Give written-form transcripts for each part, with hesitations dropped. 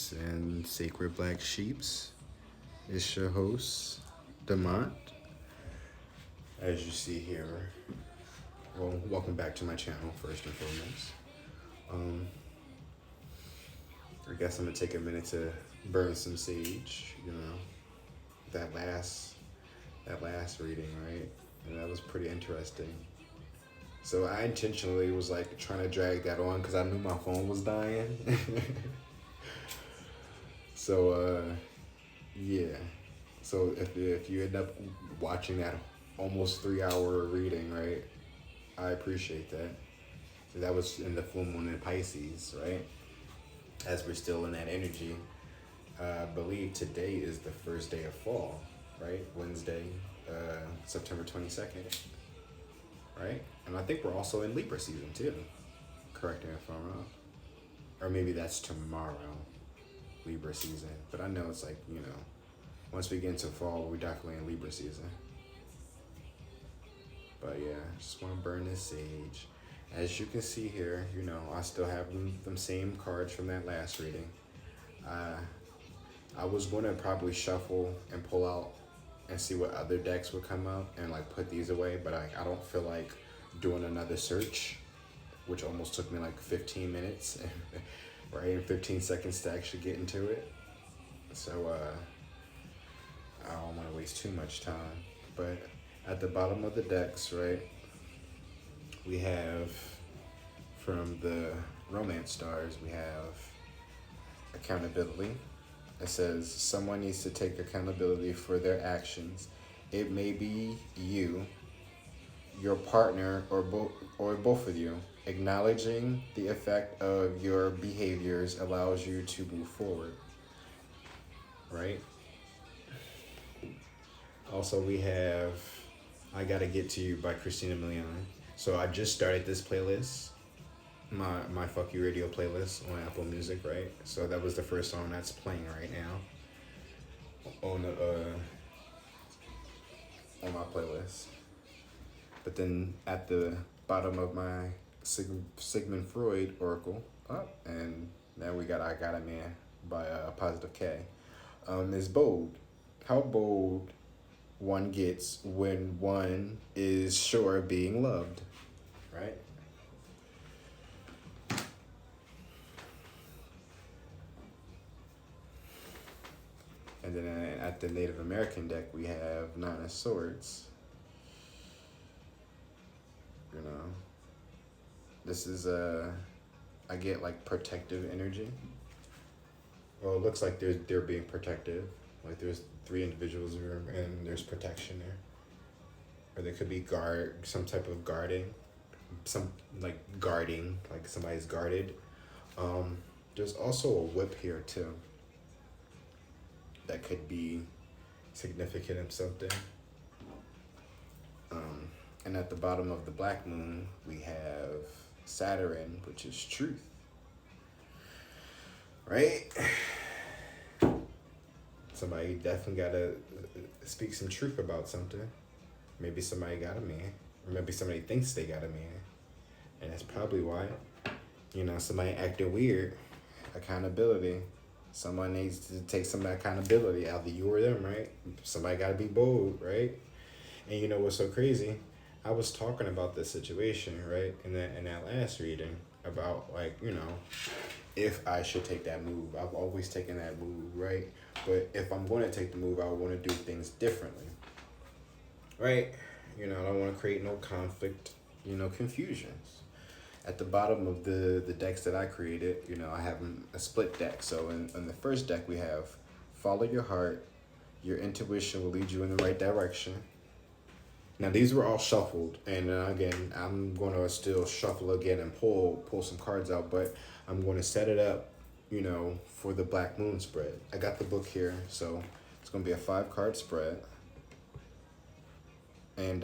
Peace and Sacred Black Sheeps. It's your host, Demont. As you see here, well, welcome back to my channel, first and foremost. I guess I'm gonna take a minute to burn some sage, that last reading, right? And that was pretty interesting. So I intentionally was like trying to drag that on because I knew my phone was dying. So yeah. So if you end up watching that almost 3 hour reading, right? I appreciate that. So that was in the full moon in Pisces, right? As we're still in that energy, I believe today is the first day of fall, right? Wednesday, September 22nd, right? And I think we're also in Libra season too. Correct me if I'm wrong. Or maybe that's tomorrow, Libra season. But I know it's like, once we get into fall, we're definitely in Libra season. But yeah, just want to burn this sage. As you can see here, I still have them same cards from that last reading. I was going to probably shuffle and pull out and see what other decks would come up and like put these away, but I don't feel like doing another search, which almost took me like 15 minutes, right? And 15 seconds to actually get into it. So I don't want to waste too much time. But at the bottom of the decks, right, we have from the romance stars, we have accountability. It says someone needs to take accountability for their actions. It may be you, your partner, or both of you. Acknowledging the effect of your behaviors allows you to move forward, right? Also, we have I Gotta Get to You by Christina Milian. So I just started this playlist, my Fuck You radio playlist on Apple Music, right? So that was the first song that's playing right now on my playlist. But then at the bottom of my Sigmund Freud oracle, and now we got I Got a Man by Positive K. Is bold. How bold one gets when one is sure of being loved, right? And then at the Native American deck, we have Nine of Swords. This is I get like protective energy. Well, it looks like they're being protective. Like there's 3 individuals in the room and there's protection there. Or there could be some type of guarding, like somebody's guarded. There's also a whip here too. That could be significant of something. And at the bottom of the black moon, we have Saturn, which is truth. Right? Somebody definitely gotta speak some truth about something. Maybe somebody got a man, or maybe somebody thinks they got a man. And that's probably why, somebody acting weird. Accountability. Someone needs to take some accountability, either you or them, right? Somebody gotta be bold, right? And you know what's so crazy? I was talking about this situation, right, in that last reading about if I should take that move. I've always taken that move, right? But if I'm going to take the move, I want to do things differently, right? I don't want to create no conflict, confusions. At the bottom of the decks that I created, I have a split deck. So in the first deck, we have follow your heart. Your intuition will lead you in the right direction. Now, these were all shuffled, and again, I'm going to still shuffle again and pull some cards out, but I'm going to set it up, for the Black Moon spread. I got the book here, so it's going to be a 5-card spread, and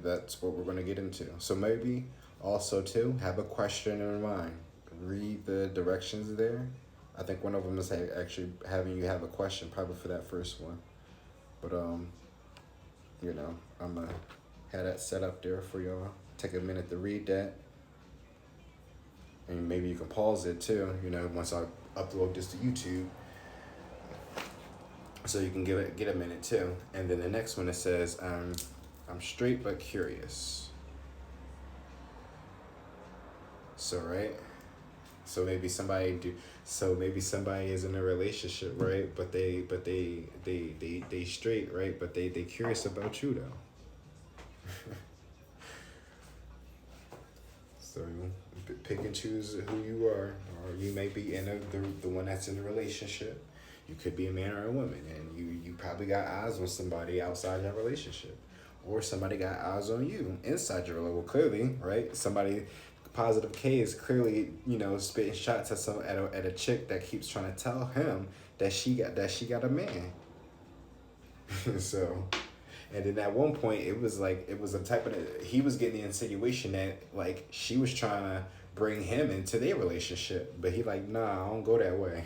that's what we're going to get into. So maybe also, too, have a question in mind. Read the directions there. I think one of them is actually having you have a question, probably for that first one, but I'm going to have that set up there for y'all. Take a minute to read that. And maybe you can pause it too, once I upload this to YouTube, so you can get a minute too. And then the next one, it says, I'm straight but curious. So right, so maybe somebody is in a relationship, right? But they straight, right? But they curious about you though. So you pick and choose who you are, or you may be in the one that's in a relationship. You could be a man or a woman, and you probably got eyes on somebody outside your relationship, or somebody got eyes on you inside your relationship. Well, clearly, right? Somebody positive K is clearly, spitting shots at a chick that keeps trying to tell him that she got a man. So, and then at one point it was a type of, he was getting the insinuation that like she was trying to bring him into their relationship, but he like, nah, I don't go that way.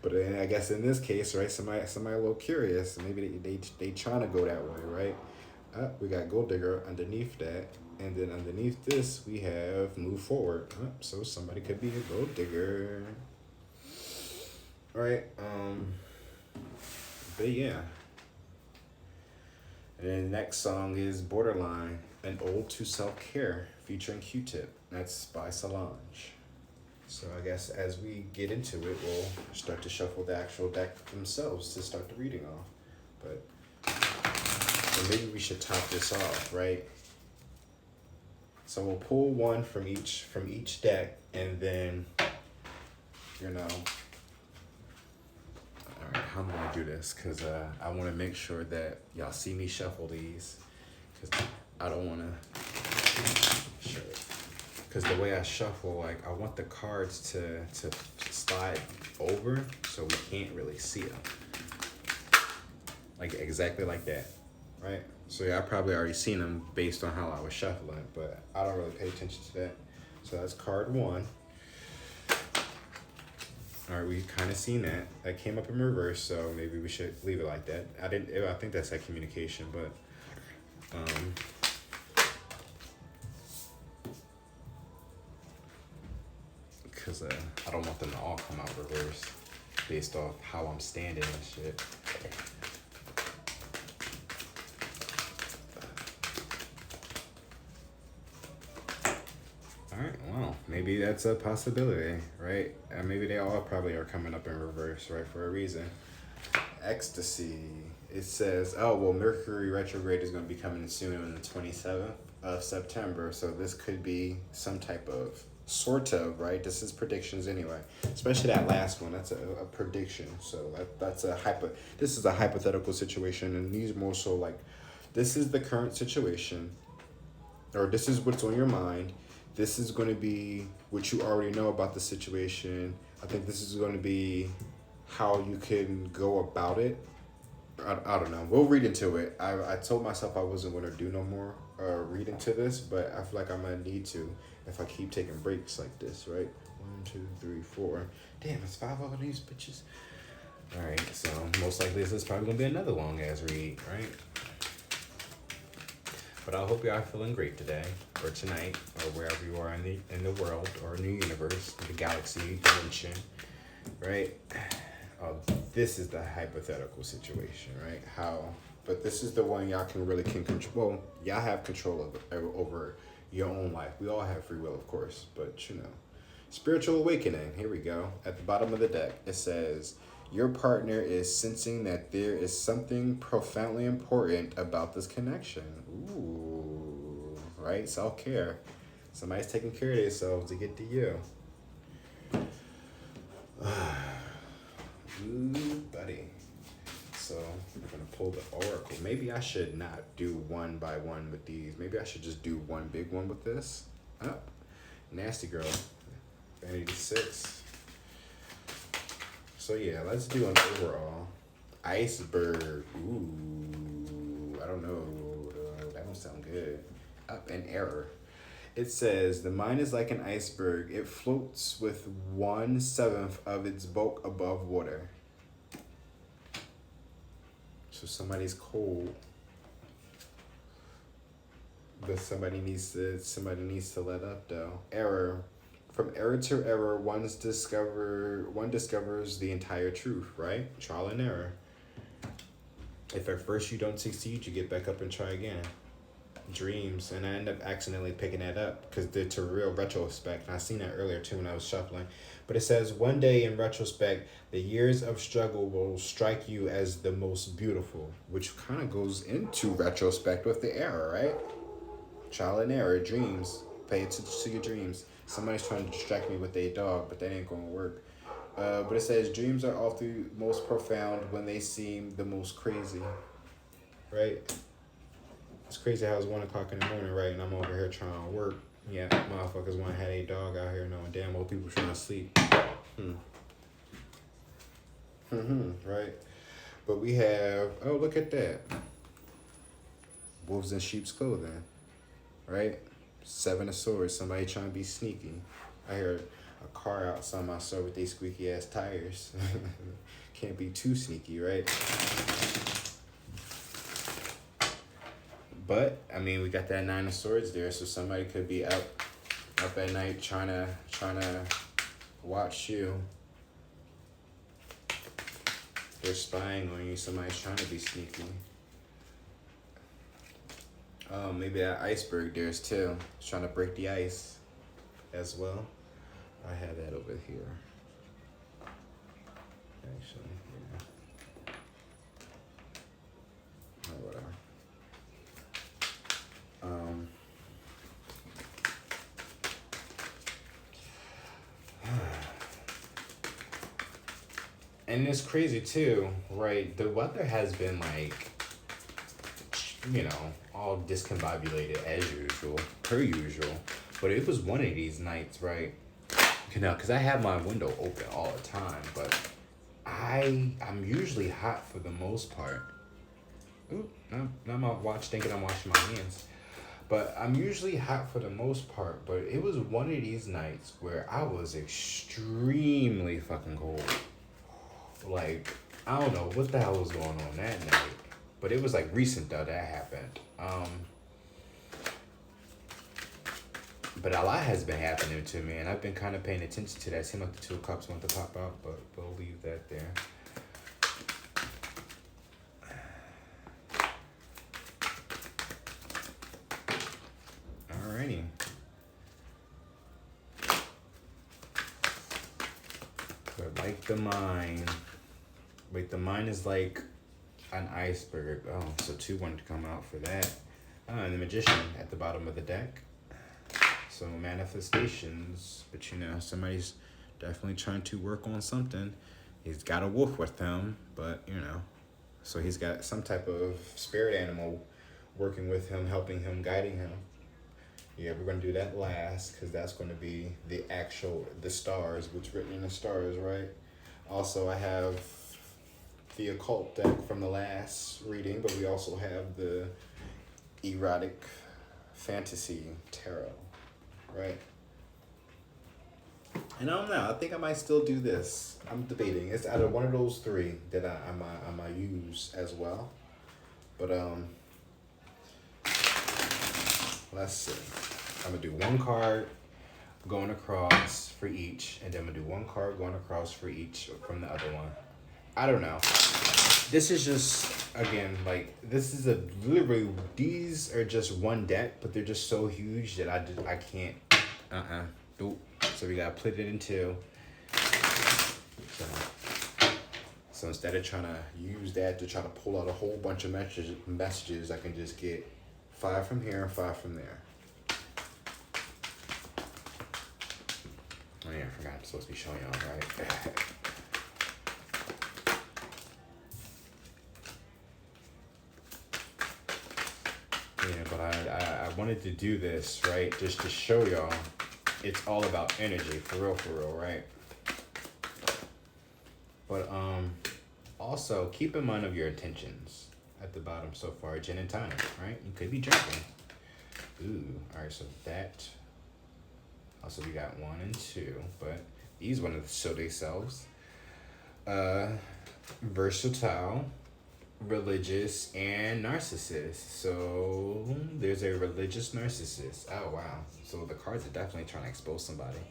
But then I guess in this case, right, somebody a little curious, maybe they trying to go that way, right? We got gold digger underneath that, and then underneath this we have move forward. So somebody could be a gold digger, right? But yeah. And then the next song is Borderline, an Ode to Self-Care, featuring Q-Tip. That's by Solange. So I guess as we get into it, we'll start to shuffle the actual deck themselves to start the reading off. But so maybe we should top this off, right? So we'll pull one from each deck, and then, all right, how am I gonna do this? Cause I want to make sure that y'all see me shuffle these, cause I don't want to show it. Cause the way I shuffle, like I want the cards to slide over, so we can't really see them. Like exactly like that, right? So yeah, I probably already seen them based on how I was shuffling, but I don't really pay attention to that. So that's card one. All right, we kind of seen that. That came up in reverse, so maybe we should leave it like that. I think that's that communication, but because I don't want them to all come out reverse based off how I'm standing and shit. Alright, well, maybe that's a possibility, right? Maybe they all probably are coming up in reverse, right, for a reason. Ecstasy. It says, oh, well, Mercury retrograde is going to be coming soon on the 27th of September, so this could be some type of, sort of, right? This is predictions anyway, especially that last one. That's a prediction, so this is a hypothetical situation, and these more so like, this is the current situation, or this is what's on your mind. This is going to be what you already know about the situation. I think this is going to be how you can go about it. I don't know. We'll read into it. I told myself I wasn't going to do no more read into this, but I feel like I'm going to need to if I keep taking breaks like this, right? 1, 2, 3, 4. Damn, it's 5 of these bitches. All right, so most likely this is probably going to be another long-ass read, right? But I hope you are feeling great today, or tonight, or wherever you are in the world, or in the universe, the galaxy, dimension, right? This is the hypothetical situation, right? But this is the one y'all can control. Well, y'all have control over your own life. We all have free will, of course, but spiritual awakening. Here we go. At the bottom of the deck, it says, your partner is sensing that there is something profoundly important about this connection. Ooh, right? Self-care. Somebody's taking care of themselves to get to you. Ooh, buddy. So I'm going to pull the oracle. Maybe I should not do one by one with these. Maybe I should just do one big one with this. Nasty girl. Vanity 6. So yeah, let's do an overall. Iceberg. Ooh, I don't know. That don't sound good. Up and error. It says, the mind is like an iceberg. It floats with 1/7 of its bulk above water. So somebody's cold. But somebody needs to let up though. Error. From error to error, one discovers the entire truth, right? Trial and error. If at first you don't succeed, you get back up and try again. Dreams, and I end up accidentally picking that up because it's a real retrospect. And I seen that earlier too when I was shuffling. But it says, one day in retrospect, the years of struggle will strike you as the most beautiful, which kind of goes into retrospect with the error, right? Trial and error, dreams. Pay attention to your dreams. Somebody's trying to distract me with their dog, but that ain't gonna work. But it says, dreams are often most profound when they seem the most crazy, right? It's crazy how it's 1 o'clock in the morning, right? And I'm over here trying to work. Yeah, motherfuckers want to have a dog out here knowing damn well people trying to sleep. Right? But we have, oh, look at that. Wolves in sheep's clothing, right? 7 of swords, somebody trying to be sneaky. I hear a car outside my store with these squeaky ass tires. Can't be too sneaky, right? But I mean, we got that 9 of swords there, so somebody could be up at night trying to watch you. They're spying on you. Somebody's trying to be sneaky. Maybe that iceberg there's too. It's trying to break the ice as well. I have that over here. Actually, yeah. Oh, whatever. And it's crazy too, right? The weather has been like, you know, all discombobulated as usual, per usual. But it was one of these nights, right? You know, because I have my window open all the time, but I'm usually hot for the most part. Ooh, no, not my watch thinking I'm washing my hands. But I'm usually hot for the most part, but it was one of these nights where I was extremely fucking cold. Like, I don't know what the hell was going on that night. But it was like recent though that happened. But a lot has been happening to me, and I've been kind of paying attention to that. It seemed like the 2 of Cups want to pop out, but we'll leave that there. Alrighty. But like the mind. Wait, the mind is like an iceberg. Oh, so 2 wanted to come out for that. And the Magician at the bottom of the deck. So manifestations, but you know, somebody's definitely trying to work on something. He's got a wolf with him, but you know, so he's got some type of spirit animal working with him, helping him, guiding him. Yeah, we're going to do that last because that's going to be the stars, what's written in the stars, right? Also, I have the occult deck from the last reading, but we also have the erotic fantasy tarot, right? And I don't know, I think I might still do this. I'm debating. It's either one of those 3 that I might use as well. But let's see. I'm gonna do 1 card going across for each, and then I'm gonna do 1 card going across for each from the other one. I don't know. This is just, again, like, this is literally, these are just one deck, but they're just so huge that I can't, Nope. So we gotta split it in 2. So instead of trying to use that to try to pull out a whole bunch of messages, I can just get 5 from here and 5 from there. Oh yeah, I forgot I'm supposed to be showing y'all, right? Yeah, but I wanted to do this, right? Just to show y'all it's all about energy, for real, right? But also keep in mind of your intentions at the bottom so far. Gin and tonic, right? You could be drinking. Ooh, all right, so that. Also, we got 1 and 2, but these want to show themselves. Versatile, religious, and narcissist. So there's a religious narcissist. Oh wow. So the cards are definitely trying to expose somebody.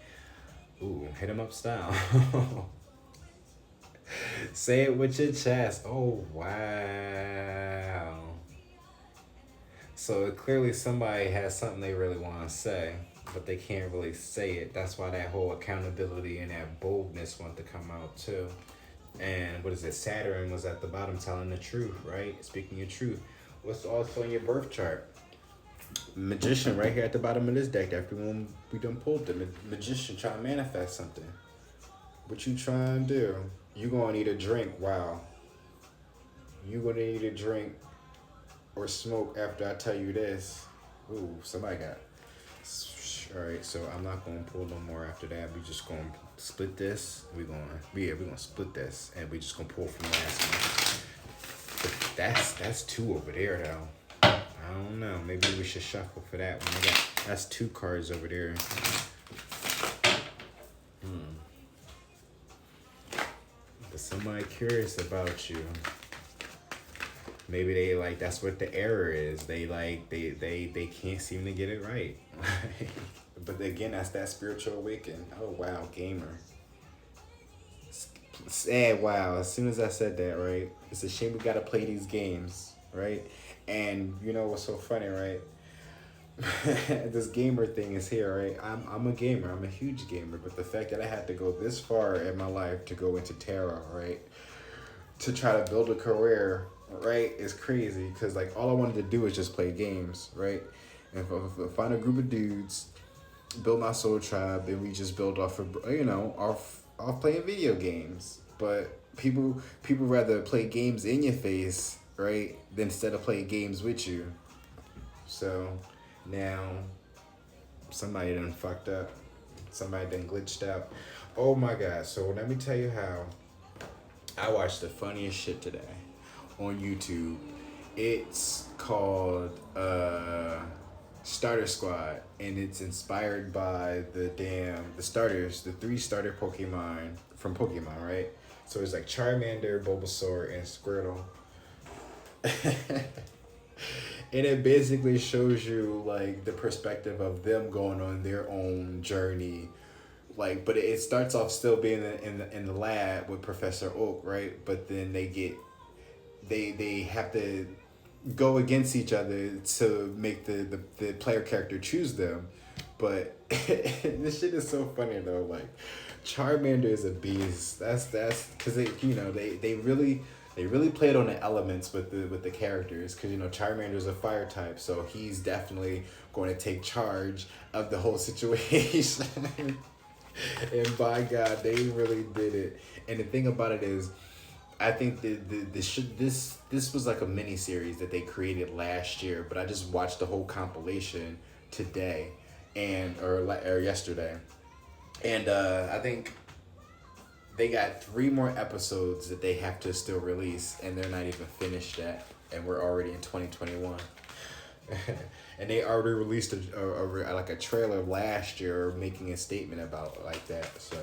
Ooh, hit him up style. Say it with your chest. Oh, wow. So clearly somebody has something they really want to say, but they can't really say it. That's why that whole accountability and that boldness want to come out too. And what is it? Saturn was at the bottom telling the truth, right? Speaking your truth. What's also in your birth chart? Magician right here at the bottom of this deck. After we done pulled the magician trying to manifest something. What you trying to do? You gonna need a drink. Wow. You gonna need a drink or smoke after I tell you this. Ooh, somebody got. All right, so I'm not gonna pull no more after that. We just gonna split this. We're gonna split this, and we just gonna pull from the last one. But that's two over there though. I don't know. Maybe we should shuffle for that one. That's two cards over there. But somebody curious about you. Maybe they like that's what the error is. They can't seem to get it right. But again, that's that spiritual awakening. Oh wow, gamer. Wow, as soon as I said that, right? It's a shame we gotta play these games, right? And you know what's so funny, right? This gamer thing is here, right? I'm a gamer. I'm a huge gamer. But the fact that I had to go this far in my life to go into tarot, right? To try to build a career, right, is crazy. Because like all I wanted to do was just play games, right? And find a group of dudes, build my soul tribe, and we just build off of off playing video games. But people rather play games in your face, right, than instead of play games with you. So now somebody done fucked up. Somebody done glitched out. Oh my God. So let me tell you how I watched the funniest shit today on YouTube. It's called Starter Squad, and it's inspired by the three starter Pokemon from Pokemon, right? So it's like Charmander, Bulbasaur, and Squirtle. And it basically shows you like the perspective of them going on their own journey. Like, but it starts off still being in the lab with Professor Oak, right? But then they have to go against each other to make the player character choose them. But this shit is so funny though. Like, Charmander is a beast. That's because they really played on the elements with the characters, because Charmander is a fire type, so he's definitely going to take charge of the whole situation. And by God, they really did it. And the thing about it is, I think this was like a mini series that they created last year, but I just watched the whole compilation today or yesterday, and I think they got 3 more episodes that they have to still release, and they're not even finished yet, and we're already in 2021. And they already released a trailer last year making a statement about like that. So,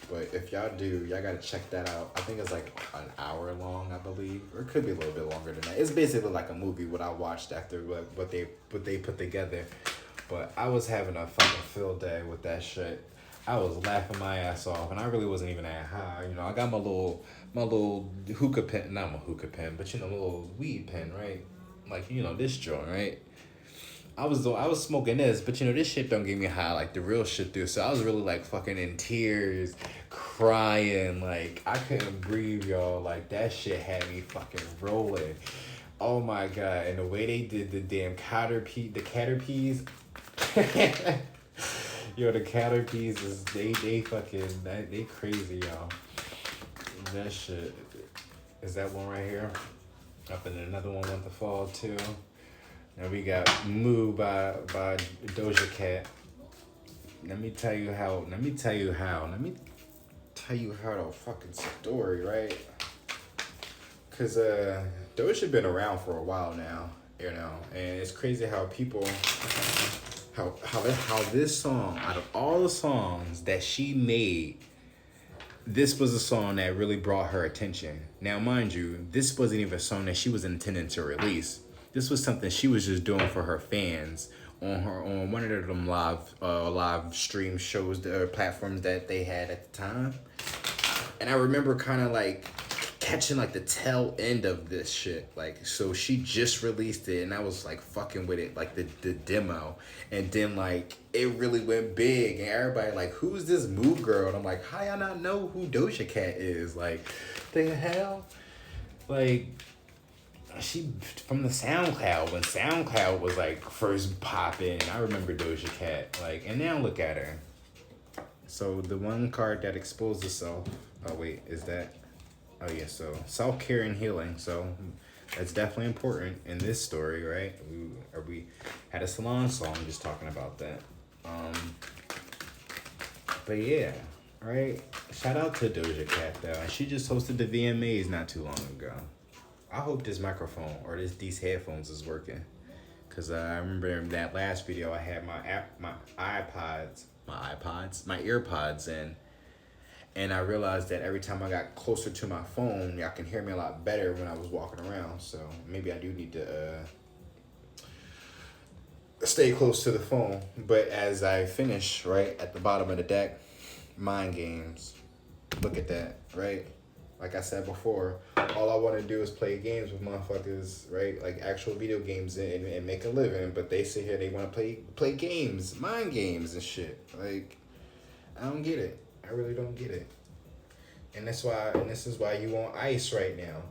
but if y'all do, y'all gotta check that out. I think it's like an hour long, I believe, or it could be a little bit longer than that. It's basically like a movie what I watched after what they put together. But I was having a fucking field day with that shit. I was laughing my ass off, and I really wasn't even that high. I got my little hookah pen, not my hookah pen, but my little weed pen, right? Like, this joint, right? I was smoking this, but this shit don't get me high like the real shit do. So I was really like fucking in tears, crying, like I couldn't breathe, y'all. Like that shit had me fucking rolling. Oh my God! And the way they did the damn caterpies. Yo, the caterpies is they crazy, y'all. That shit. Is that one right here? Up in another one with the fall too. Now we got Moo by Doja Cat. Let me tell you how the fucking story, right? Cause Doja been around for a while now, and it's crazy how people how this song, out of all the songs that she made, this was a song that really brought her attention. Now, mind you, this wasn't even a song that she was intending to release. This was something she was just doing for her fans on her on one of them live stream shows or platforms that they had at the time. And I remember kind of like catching like the tail end of this shit. Like, so she just released it and I was like fucking with it, like the demo. And then like it really went big and everybody like, who's this Move Girl? And I'm like, how y'all not know who Doja Cat is? Like, the hell? Like, she from the SoundCloud, when SoundCloud was like first popping. I remember Doja Cat. Like, and now look at her. So the one card that exposed itself. Oh wait, is that? Oh yeah, so self-care and healing. So that's definitely important in this story, right? We had a salon song just talking about that. But yeah, right? Shout out to Doja Cat though. And she just hosted the VMAs not too long ago. I hope this microphone or these headphones is working. Cause I remember in that last video I had my earpods in. And I realized that every time I got closer to my phone, y'all can hear me a lot better when I was walking around. So maybe I do need to stay close to the phone. But as I finish, right, at the bottom of the deck, mind games. Look at that, right? Like I said before, all I want to do is play games with motherfuckers, right? Like actual video games and make a living. But they sit here, they want to play games, mind games and shit. Like, I don't get it. I really don't get it. And this is why you on ice right now.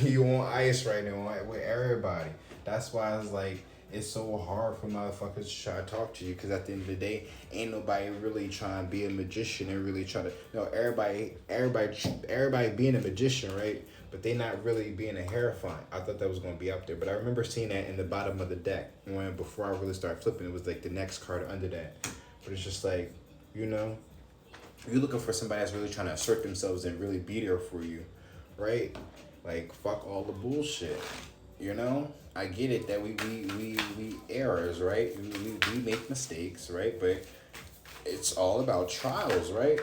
You on ice right now with everybody. That's why it's like, it's so hard for motherfuckers to try to talk to you. Because at the end of the day, ain't nobody really trying to be a magician and really try to, everybody being a magician, right? But they not really being a hierophant. I thought that was going to be up there. But I remember seeing that in the bottom of the deck. Before I really started flipping, it was like the next card under that. But it's just like, you're looking for somebody that's really trying to assert themselves and really be there for you, right? Like, fuck all the bullshit, I get it that we errors, right? We make mistakes, right? But it's all about trials, right?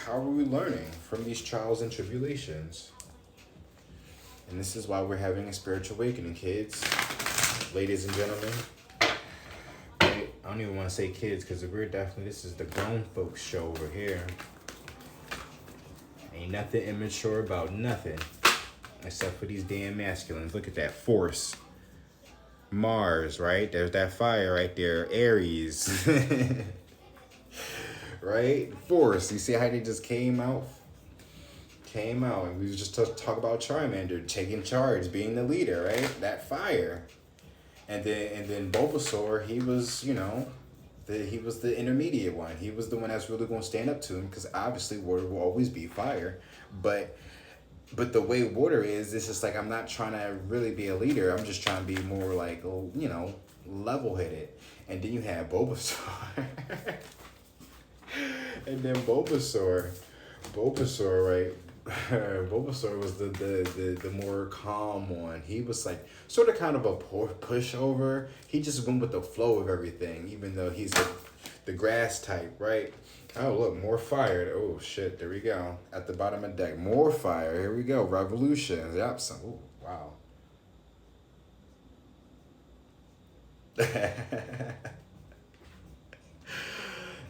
How are we learning from these trials and tribulations? And this is why we're having a spiritual awakening, kids, ladies and gentlemen. I don't even want to say kids because this is the grown folks show over here. Ain't nothing immature about nothing except for these damn masculines. Look at that force. Mars, right? There's that fire right there. Aries. Right? Force. You see how they just came out? And we just talk about Charmander taking charge, being the leader, right? That fire. And then Bulbasaur, he was, he was the intermediate one. He was the one that's really going to stand up to him because obviously water will always be fire. But the way water is, it's just like I'm not trying to really be a leader. I'm just trying to be more like, level-headed. And then you have Bulbasaur. And then Bulbasaur, right? Bulbasaur was the more calm one. He was like sort of kind of a pushover. He just went with the flow of everything, even though he's the grass type, right? Oh, look, more fire. Oh, shit, there we go. At the bottom of the deck, more fire. Here we go, revolutions. Yep, oh, wow.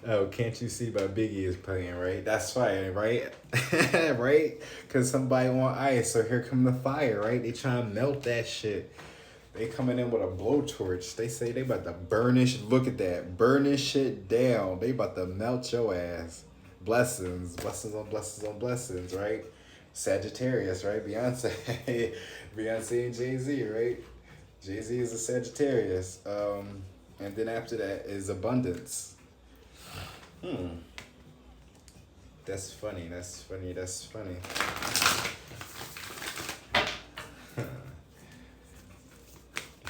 Oh, can't you see my Biggie is playing, right? That's fire, right? Right? Because somebody on ice, so here come the fire, right? They trying to melt that shit. They coming in with a blowtorch. They say they about to burn look at that. Burn this shit down. They about to melt your ass. Blessings on blessings on blessings, right? Sagittarius, right? Beyonce and Jay-Z, right? Jay-Z is a Sagittarius. And then after that is abundance. That's funny.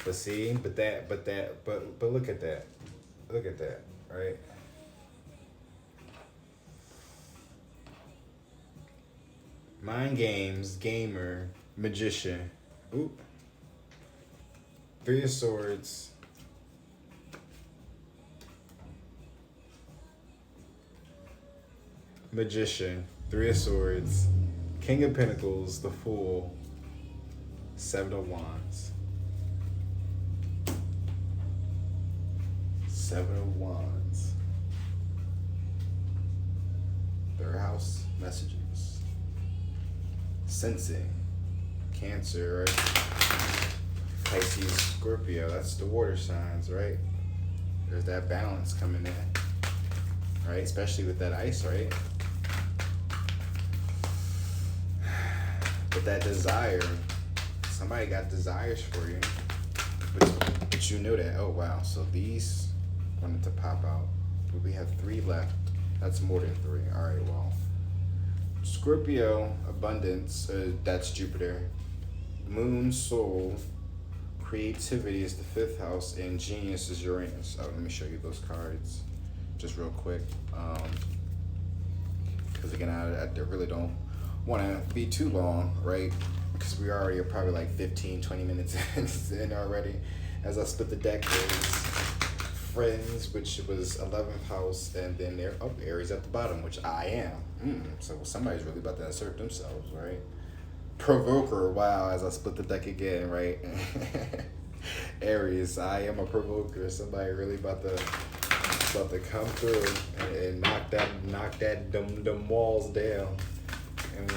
But see, but look at that. Look at that, right? Mind games, gamer, magician. Ooh. Three of Swords. Magician, Three of Swords, King of Pentacles, the Fool, Seven of Wands. Seven of Wands. Third house messages. Sensing. Cancer, right? Pisces, Scorpio, that's the water signs, right? There's that balance coming in, right? Especially with that ice, right? But that desire, somebody got desires for you. But you know that. Oh, wow. So these wanted to pop out. But we have 3 left. That's more than 3. All right, well. Scorpio, abundance, that's Jupiter. Moon, soul, creativity is the 5th house, and genius is Uranus. Oh, let me show you those cards just real quick. Because again, I really don't want to be too long, right? Because we already are probably like 15, 20 minutes in already. As I split the deck, there's Friends, which was 11th house, and then they're up Aries at the bottom, which I am. So somebody's really about to assert themselves, right? Provoker, wow, as I split the deck again, right? Aries, I am a provoker. Somebody really about to come through and knock them walls down. And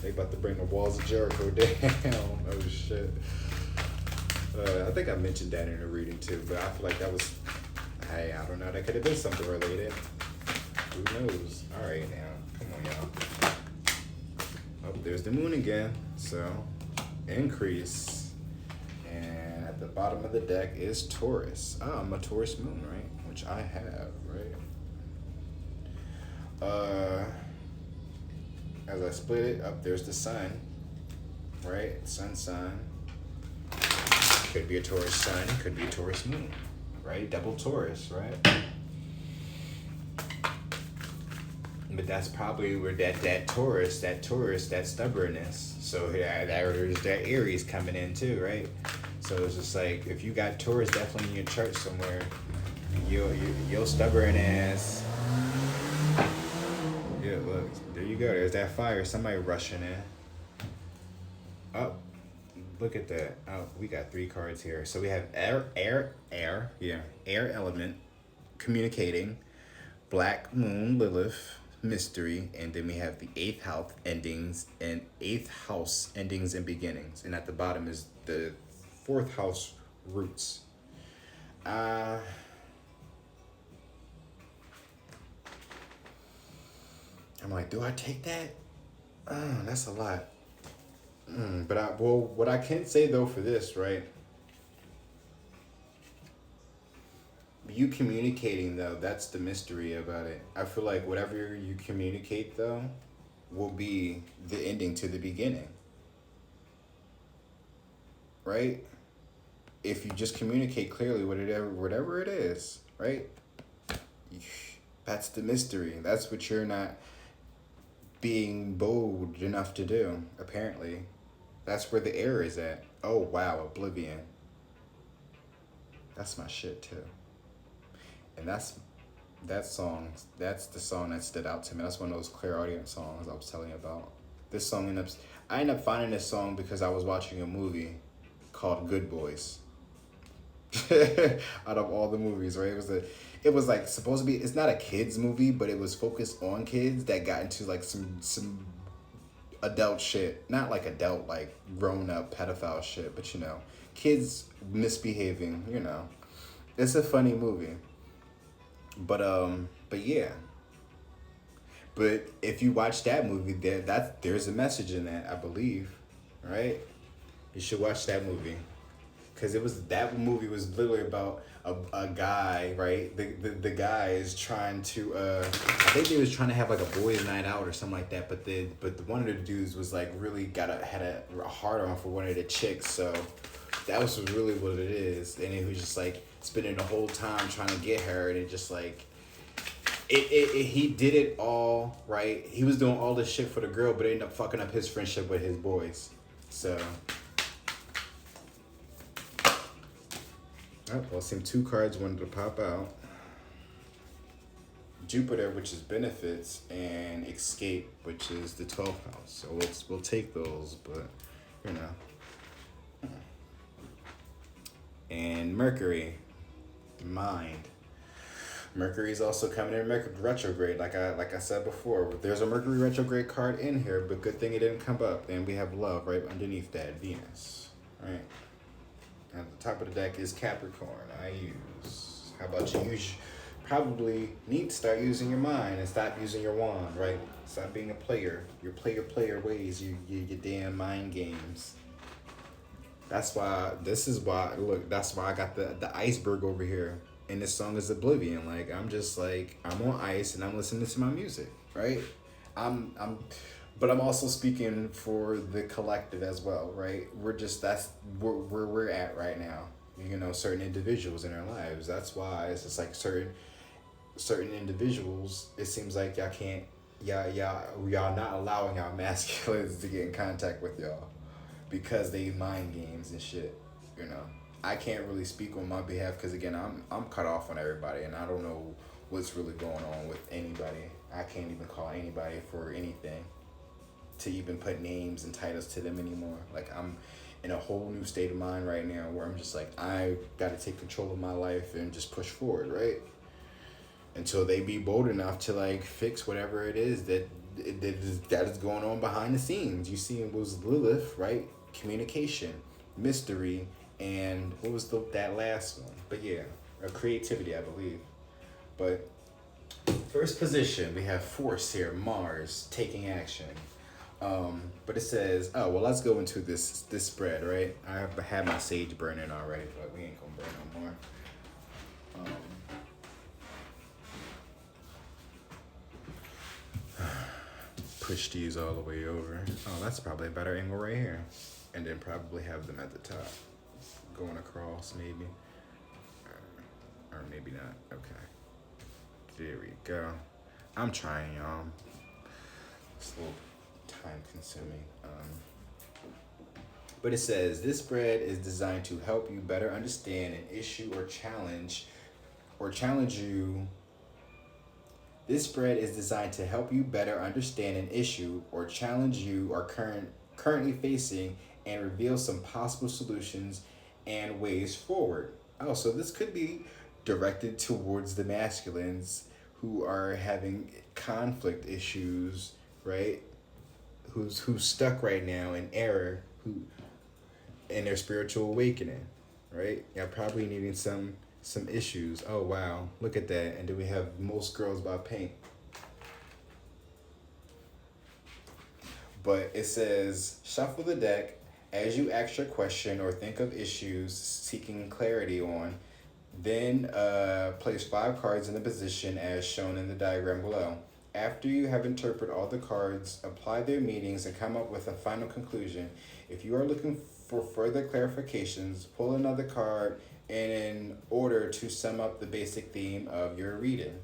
they about to bring the walls of Jericho down. Oh shit. I think I mentioned that in a reading too, but I feel like that was, hey, I don't know, that could have been something related. Who knows? All right, now, come on, y'all. Oh, there's the moon again. So, increase. And at the bottom of the deck is Taurus. I'm a Taurus moon, right? Which I have, right? As I split it up, there's the sun, right? Sun sign. Could be a Taurus sun, could be a Taurus moon, right? Double Taurus, right? But that's probably where that Taurus, that stubbornness. So there's that Aries coming in too, right? So it's just like, if you got Taurus definitely in your chart somewhere, your stubborn ass. Yeah, look, there you go. There's that fire. Somebody rushing in. Oh, look at that. Oh, we got 3 cards here. So we have air element, communicating, Black Moon, Lilith, mystery, and then we have the 8th house endings and beginnings. And at the bottom is the 4th house, roots. I'm like, do I take that? That's a lot. But what I can say though for this, right? You communicating though, that's the mystery about it. I feel like whatever you communicate though will be the ending to the beginning. Right? If you just communicate clearly whatever it is, right? That's the mystery. That's what you're not being bold enough to do, apparently. That's where the error is at. Oh, wow, Oblivion. That's my shit, too. And that's the song that stood out to me. That's one of those clairaudient songs I was telling you about. This song I ended up finding this song because I was watching a movie called Good Boys. Out of all the movies, right? It was like supposed to be, it's not a kids movie, but it was focused on kids that got into like some adult shit. Not like adult, like grown up pedophile shit, but you know, kids misbehaving, you know. It's a funny movie. But yeah. But if you watch that movie, there's a message in that, I believe. Right? You should watch that movie. Because that movie was literally about a guy, right? The guy is trying to I think he was trying to have like a boys' night out or something like that, but one of the dudes was like really had a hard on for one of the chicks, so that was really what it is. And he was just like spending the whole time trying to get her, and it just like he did it all right. He was doing all this shit for the girl, but it ended up fucking up his friendship with his boys. So oh, well, seemed 2 cards wanted to pop out. Jupiter, which is benefits, and escape, which is the 12th house. So we'll take those, but you know. And Mercury, mind. Mercury's also coming in retrograde, like I said before. There's a Mercury retrograde card in here, but good thing it didn't come up. And we have love right underneath that, Venus. Right. At the top of the deck is Capricorn. I use. How about you? Probably need to start using your mind and stop using your wand, right? Stop being a player. Your player ways. Your damn mind games. That's why. This is why. Look. That's why I got the iceberg over here. And this song is Oblivion. Like I'm just like I'm on ice and I'm listening to my music, right? But I'm also speaking for the collective as well, right? That's where we're at right now. You know, certain individuals in our lives. That's why it's just like certain individuals. It seems like y'all can't, y'all not allowing our masculines to get in contact with y'all because they mind games and shit. You know, I can't really speak on my behalf because again, I'm cut off on everybody, and I don't know what's really going on with anybody. I can't even call anybody for anything to even put names and titles to them anymore. Like I'm in a whole new state of mind right now where I'm just like, I got to take control of my life and just push forward, right? Until they be bold enough to like fix whatever it is that is going on behind the scenes. You see, it was Lilith, right? Communication, mystery, and what was that last one? But yeah, creativity, I believe. But first position, we have Force here, Mars, taking action. But it says, oh, well, let's go into this spread, right? I had my sage burning already, but we ain't gonna burn no more. Push these all the way over. Oh, that's probably a better angle right here. And then probably have them at the top. Going across, maybe. Or maybe not. Okay. There we go. I'm trying, y'all. It's a little time consuming. But it says, this spread is designed to help you better understand an issue or challenge you. This spread is designed to help you better understand an issue or challenge you are currently facing and reveal some possible solutions and ways forward. Oh, so this could be directed towards the masculines who are having conflict issues, right? Who's stuck right now in error, who in their spiritual awakening, right? Y'all probably needing some issues. Oh wow, look at that. And then we have Most Girls by Pink. But it says, shuffle the deck as you ask your question or think of issues seeking clarity on. Then place 5 cards in the position as shown in the diagram below. After you have interpreted all the cards, apply their meanings and come up with a final conclusion. If you are looking for further clarifications, pull another card in order to sum up the basic theme of your reading.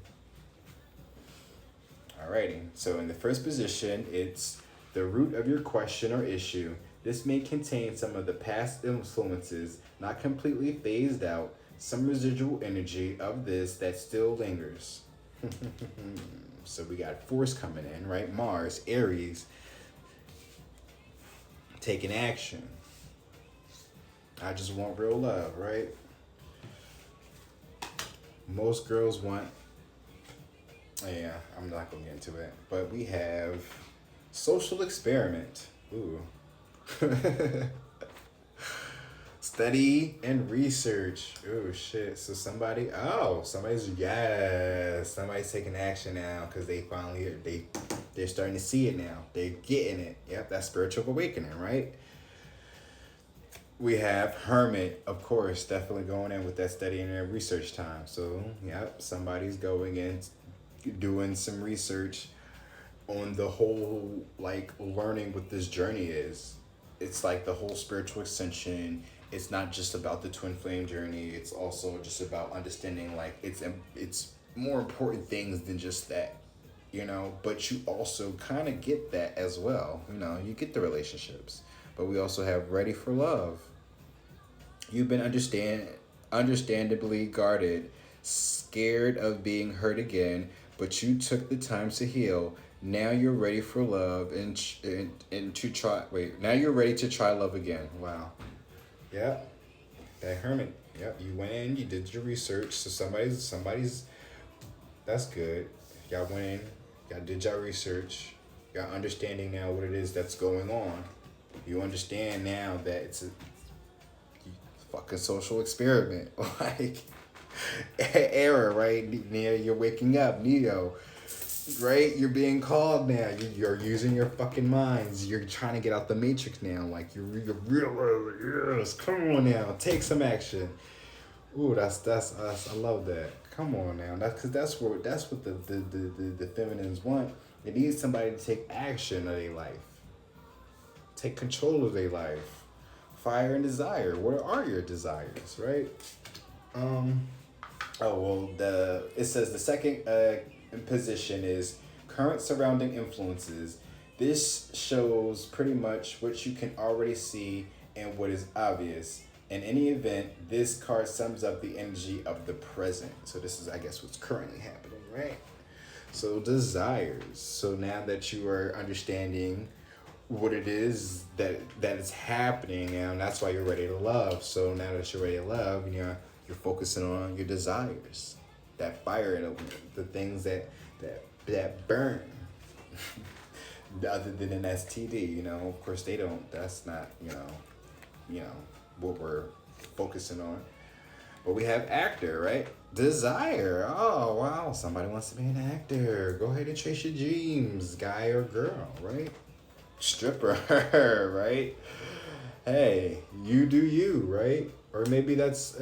Alrighty, so in the first position, it's the root of your question or issue. This may contain some of the past influences, not completely phased out, some residual energy of this that still lingers. So we got Force coming in, right? Mars, Aries, taking action. I just want real love, right? Most girls want, yeah, I'm not gonna get into it. But we have social experiment. Ooh. Study and research. Oh shit. So somebody's taking action now because they finally they're starting to see it now. They're getting it. Yep, that's spiritual awakening, right? We have Hermit, of course, definitely going in with that study and research time. So yep, somebody's going in doing some research on the whole, like, learning what this journey is. It's like the whole spiritual ascension. It's not just about the twin flame journey. It's also just about understanding, like, it's more important things than just that, you know. But you also kind of get that as well, you know. You get the relationships, but we also have ready for love. You've been understandably guarded, scared of being hurt again, but you took the time to heal. Now you're ready for love and to try. Wait, now you're ready to try love again. Wow. Yep. That Hermit. Yep. You went in. You did your research. So somebody's That's good. Y'all went in, y'all did y'all research, y'all understanding now what it is that's going on. You understand now that it's a fucking social experiment. Like, error, right? Neo, you're waking up, Neo. Right? You're being called now. You're using your fucking minds. You're trying to get out the matrix now. Like, you're real. Yes, come on now. Take some action. Ooh, that's us. I love that. Come on now. That's what the feminines want. They need somebody to take action of their life. Take control of their life. Fire and desire. What are your desires, right? It says the second position is current surrounding influences. This shows pretty much what you can already see and what is obvious. In any event, this card sums up the energy of the present. So this is, I guess, what's currently happening, right? So desires. So now that you are understanding what it is that is happening, and that's why you're ready to love. So now that you're ready to love, you're focusing on your desires, that fire, the things that burn. Other than an STD, of course they don't. That's not what we're focusing on. But we have actor, right? Desire. Oh wow, somebody wants to be an actor. Go ahead and chase your dreams, guy or girl, right? Stripper, right? Hey, you do you, right? Or maybe that's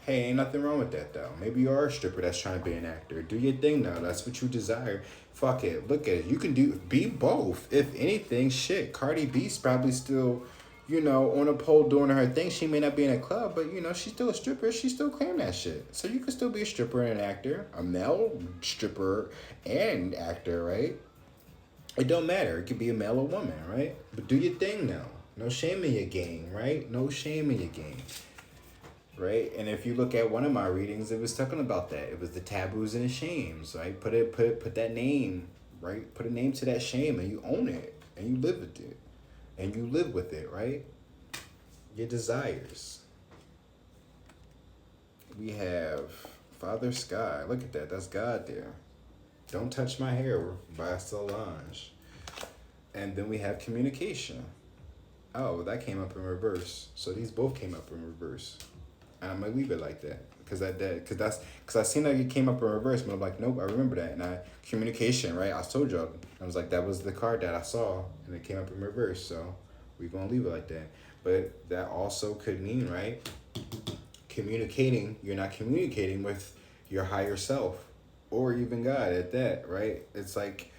hey, ain't nothing wrong with that though. Maybe you are a stripper that's trying to be an actor. Do your thing though. That's what you desire. Fuck it. Look at it. You can be both. If anything, shit. Cardi B's probably still, on a pole doing her thing. She may not be in a club, but she's still a stripper. She still claim that shit. So you can still be a stripper and an actor. A male stripper and actor, right? It don't matter. It could be a male or woman, right? But do your thing now. No shame in your game, right? No shame in your game. Right? And if you look at one of my readings, it was talking about that. It was the taboos and the shames, right? Put that name, right? Put a name to that shame and you own it and you live with it. And you live with it, right? Your desires. We have Father Sky. Look at that. That's God there. Don't Touch My Hair by Solange. And then we have communication. Oh, that came up in reverse. So these both came up in reverse. And I'm gonna leave it like that. Because I seen that it came up in reverse, but I'm like, nope, I remember that. And communication, right? I told y'all. I was like, that was the card that I saw, and it came up in reverse. So we're gonna leave it like that. But that also could mean, right? Communicating, you're not communicating with your higher self. Or even God at that, right? It's like,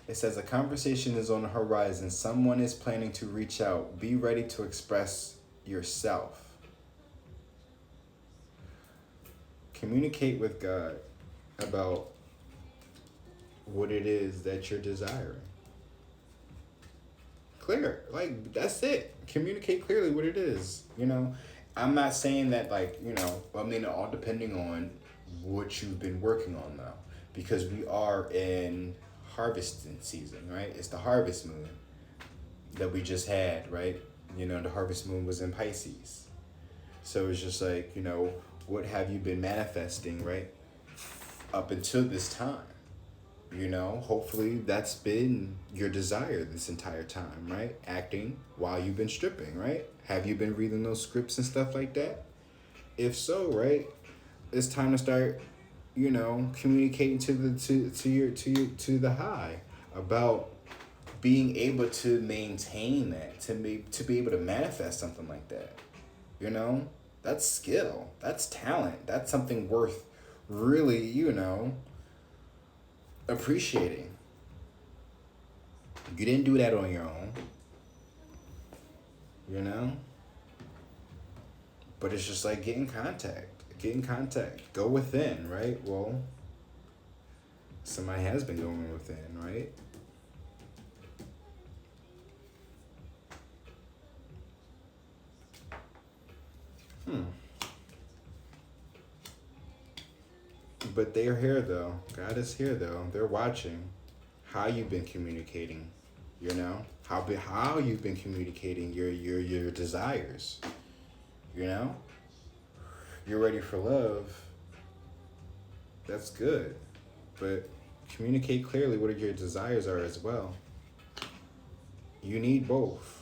It says a conversation is on the horizon. Someone is planning to reach out. Be ready to express yourself. Communicate with God about what it is that you're desiring. Clear. Like, that's it. Communicate clearly what it is. I'm not saying that, all depending on what you've been working on, though. Because we are in harvesting season, right? It's the harvest moon that we just had, right? The harvest moon was in Pisces. So it's just like, what have you been manifesting, right? Up until this time. Hopefully that's been your desire this entire time, right? Acting while you've been stripping, right? Have you been reading those scripts and stuff like that? If so, right, it's time to start, communicating to the high about being able to maintain that, to be able to manifest something like that. That's skill, that's talent, that's something worth really, appreciating. You didn't do that on your own, but it's just like get in contact, go within, right? Well, somebody has been going within, right? But they're here though. God is here though. They're watching how you've been communicating, how you've been communicating your desires. You know, you're ready for love. That's good, but communicate clearly what your desires are as well. You need both.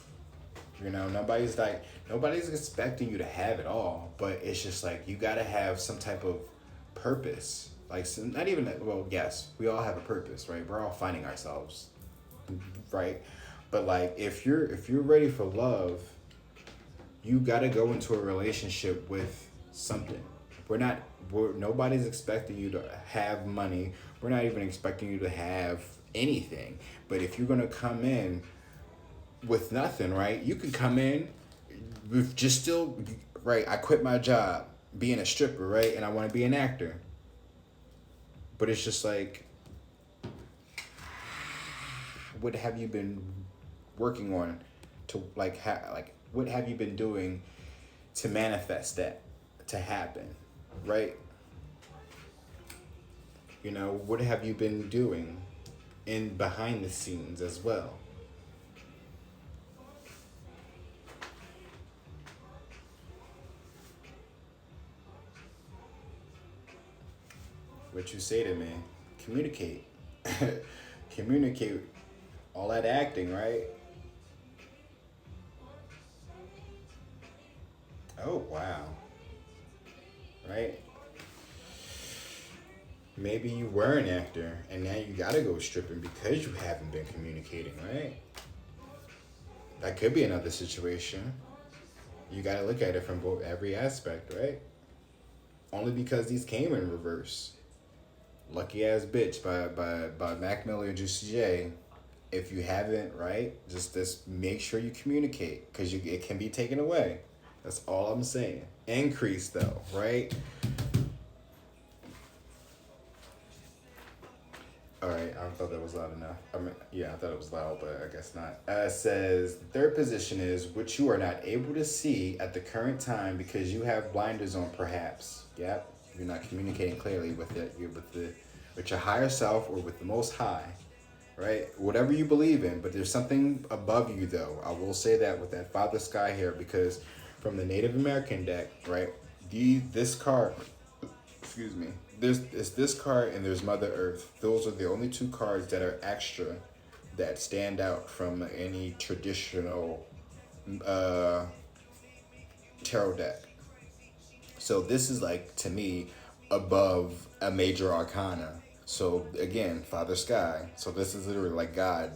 You know, nobody's expecting you to have it all, but it's just like you gotta have some type of purpose. Like not even well, yes, we all have a purpose, right? We're all finding ourselves, right? But like if you're ready for love, you gotta go into a relationship with something. Nobody's expecting you to have money. We're not even expecting you to have anything. But if you're gonna come in with nothing, right? You can come in with just still, right? I quit my job being a stripper, right? And I want to be an actor. But it's just like, what have you been working on to what have you been doing to manifest that to happen, right? You know, what have you been doing in behind the scenes as well? What you say to me, communicate. Communicate all that acting, right? Oh, wow. Right? Maybe you were an actor and now you gotta go stripping because you haven't been communicating, right? That could be another situation. You gotta look at it from every aspect, right? Only because these came in reverse. Lucky Ass Bitch by Mac Miller and Juicy J. If you haven't, right, just make sure you communicate because it can be taken away. That's all I'm saying. Increase though, right? All right, I thought that was loud enough. I thought it was loud, but I guess not. It says the third position is which you are not able to see at the current time because you have blinders on, perhaps. Yep, you're not communicating clearly with it. You're with your higher self or with the Most High, right? Whatever you believe in, but there's something above you, though. I will say that with that Father Sky here, because from the Native American deck, right? This card, excuse me. It's this card and there's Mother Earth. Those are the only two cards that are extra that stand out from any traditional tarot deck. So this is like, to me, above a major arcana. So again, Father Sky. So this is literally like God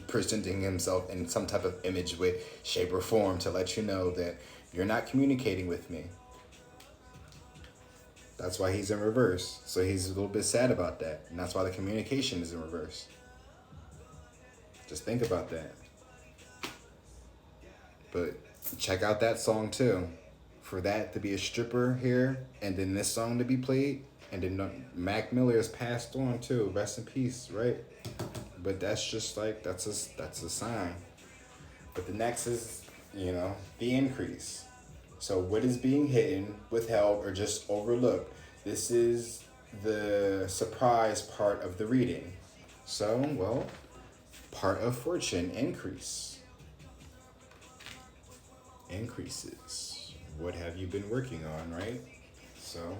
presenting himself in some type of image, way, shape, or form to let you know that you're not communicating with me. That's why he's in reverse. So he's a little bit sad about that. And that's why the communication is in reverse. Just think about that. But check out that song too. For that to be a stripper here, and then this song to be played, and then Mac Miller is passed on too. Rest in peace, right? But that's just like, that's a sign. But the next is, the increase. So what is being hidden, withheld, or just overlooked? This is the surprise part of the reading. So, well, part of fortune, increase. Increases. What have you been working on, right? So,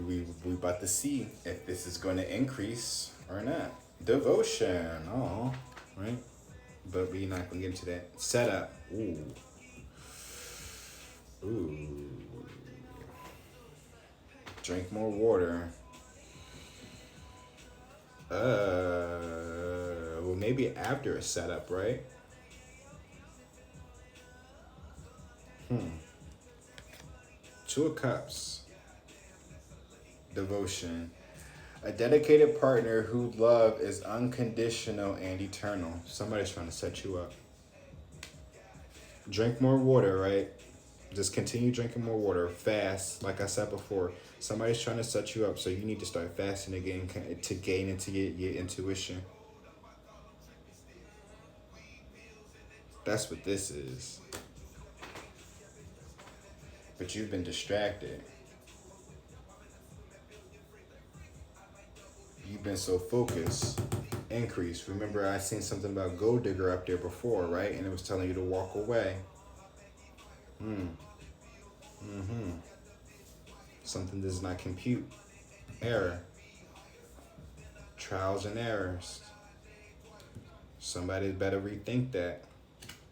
we about to see if this is going to increase or not. Devotion, right? But we're not going to get into that. Setup, Ooh. Drink more water. Well, maybe after a setup, right? Two of Cups. Devotion. A dedicated partner whose love is unconditional and eternal. Somebody's trying to set you up. Drink more water, right? Just continue drinking more water. Fast, like I said before. Somebody's trying to set you up, so you need to start fasting again to gain into your intuition. That's what this is. But you've been distracted. You've been so focused increase. Remember, I seen something about gold digger up there before, right? And it was telling you to walk away. Something does not compute. Error. Trials and errors. Somebody better rethink that.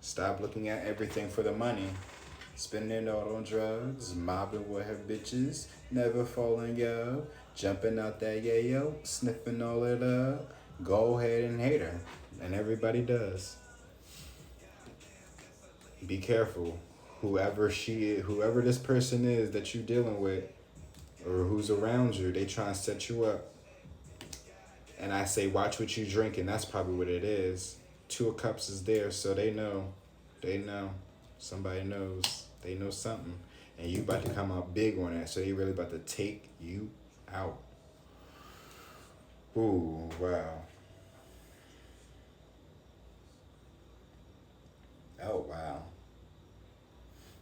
Stop looking at everything for the money. Spending it all on drugs, mobbing with her bitches, never falling yo, jumping out that yayo, sniffing all it up. Go ahead and hate her, and everybody does. Be careful, whoever she is, whoever this person is that you're dealing with, or who's around you, they try and set you up. And I say, watch what you drink, and that's probably what it is. Two of Cups is there, so they know. They know. Somebody knows. They know something. And you about to come out big on that, so they really about to take you out. Ooh, wow. Oh, wow.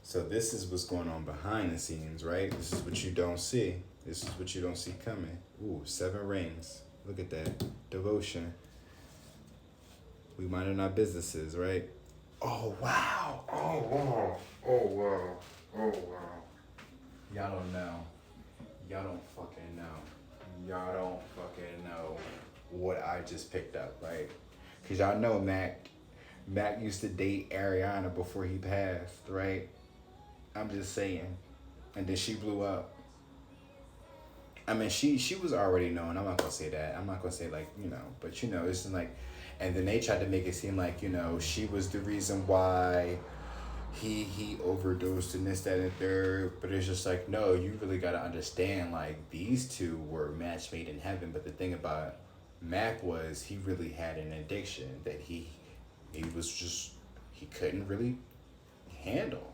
So this is what's going on behind the scenes, right? This is what you don't see. This is what you don't see coming. Ooh, 7 rings. Look at that. Devotion. We minding our businesses, right? Oh, wow. Oh, wow. Oh, wow. Oh, wow. Y'all don't know. Y'all don't fucking know. Y'all don't fucking know what I just picked up, right? Because y'all know Mac used to date Ariana before he passed, right? I'm just saying. And then she blew up. I mean, she was already known. I'm not going to say that. I'm not going to say, like, you know. But, you know, it's like... And then they tried to make it seem like, you know, she was the reason why he overdosed and this, that, and third. But it's just like, no, you really got to understand, like, these two were match made in heaven. But the thing about Mac was he really had an addiction that he was just, he couldn't really handle.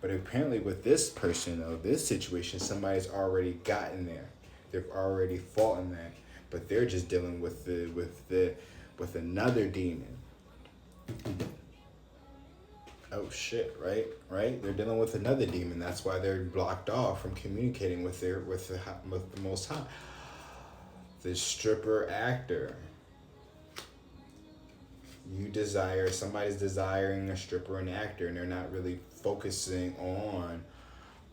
But apparently with this person, though, this situation, somebody's already gotten there. They've already fought in that. But they're just dealing with another demon. Oh shit, right? They're dealing with another demon. That's why they're blocked off from communicating with the Most High. The stripper actor. Somebody's desiring a stripper and actor, and they're not really focusing on,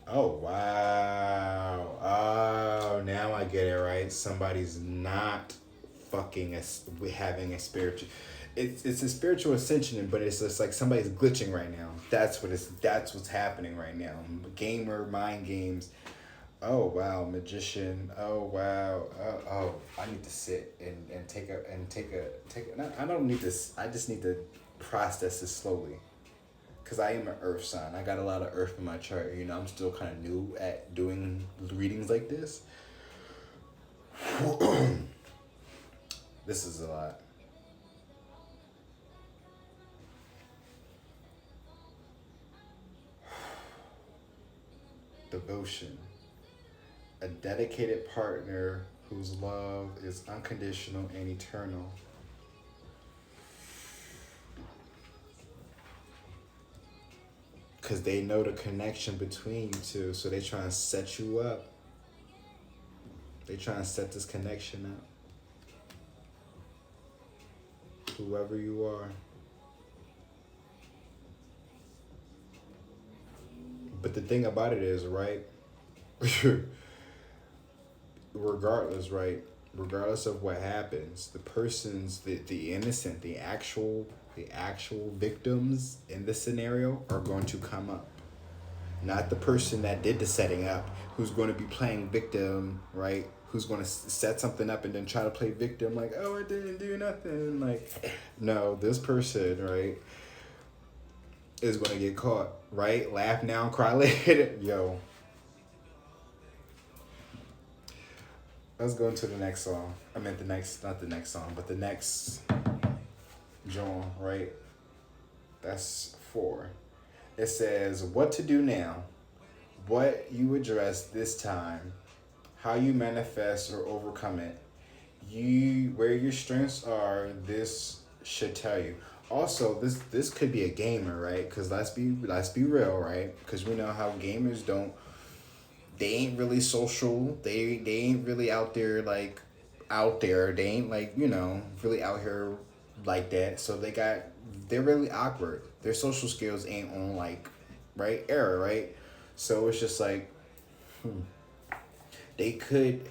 oh wow, oh, now I get it, right? Somebody's not fucking having a spiritual, it's a spiritual ascension, but it's just like somebody's glitching right now. That's what's happening right now. Gamer, mind games. Oh wow, magician. Oh wow. Oh, I need to sit and take a. I don't need this. I just need to process this slowly, cause I am an Earth sign. I got a lot of Earth in my chart. You know, I'm still kind of new at doing readings like this. This is a lot. Devotion. A dedicated partner whose love is unconditional and eternal. Because they know the connection between you two, so they try and set you up. They try and set this connection up. Whoever you are. But the thing about it is, right? Regardless, right? Regardless of what happens, the person's the innocent, the actual victims in this scenario are going to come up. Not the person that did the setting up, who's going to be playing victim, right? Who's going to set something up and then try to play victim, like, oh, I didn't do nothing. Like, no, this person, right, is going to get caught, right? Laugh now, cry later. Yo. Let's go into the next song. I meant not the next song, but the next John, right? That's 4. It says, what to do now, what you address this time, how you manifest or overcome it, where your strengths are, this should tell you. Also, this could be a gamer, right? Because let's be real, right? Because we know how gamers they ain't really social. They ain't really out there like out there. They ain't like, really out here like that. So they're really awkward. Their social skills ain't on like, right, era, right? So it's just like, they could.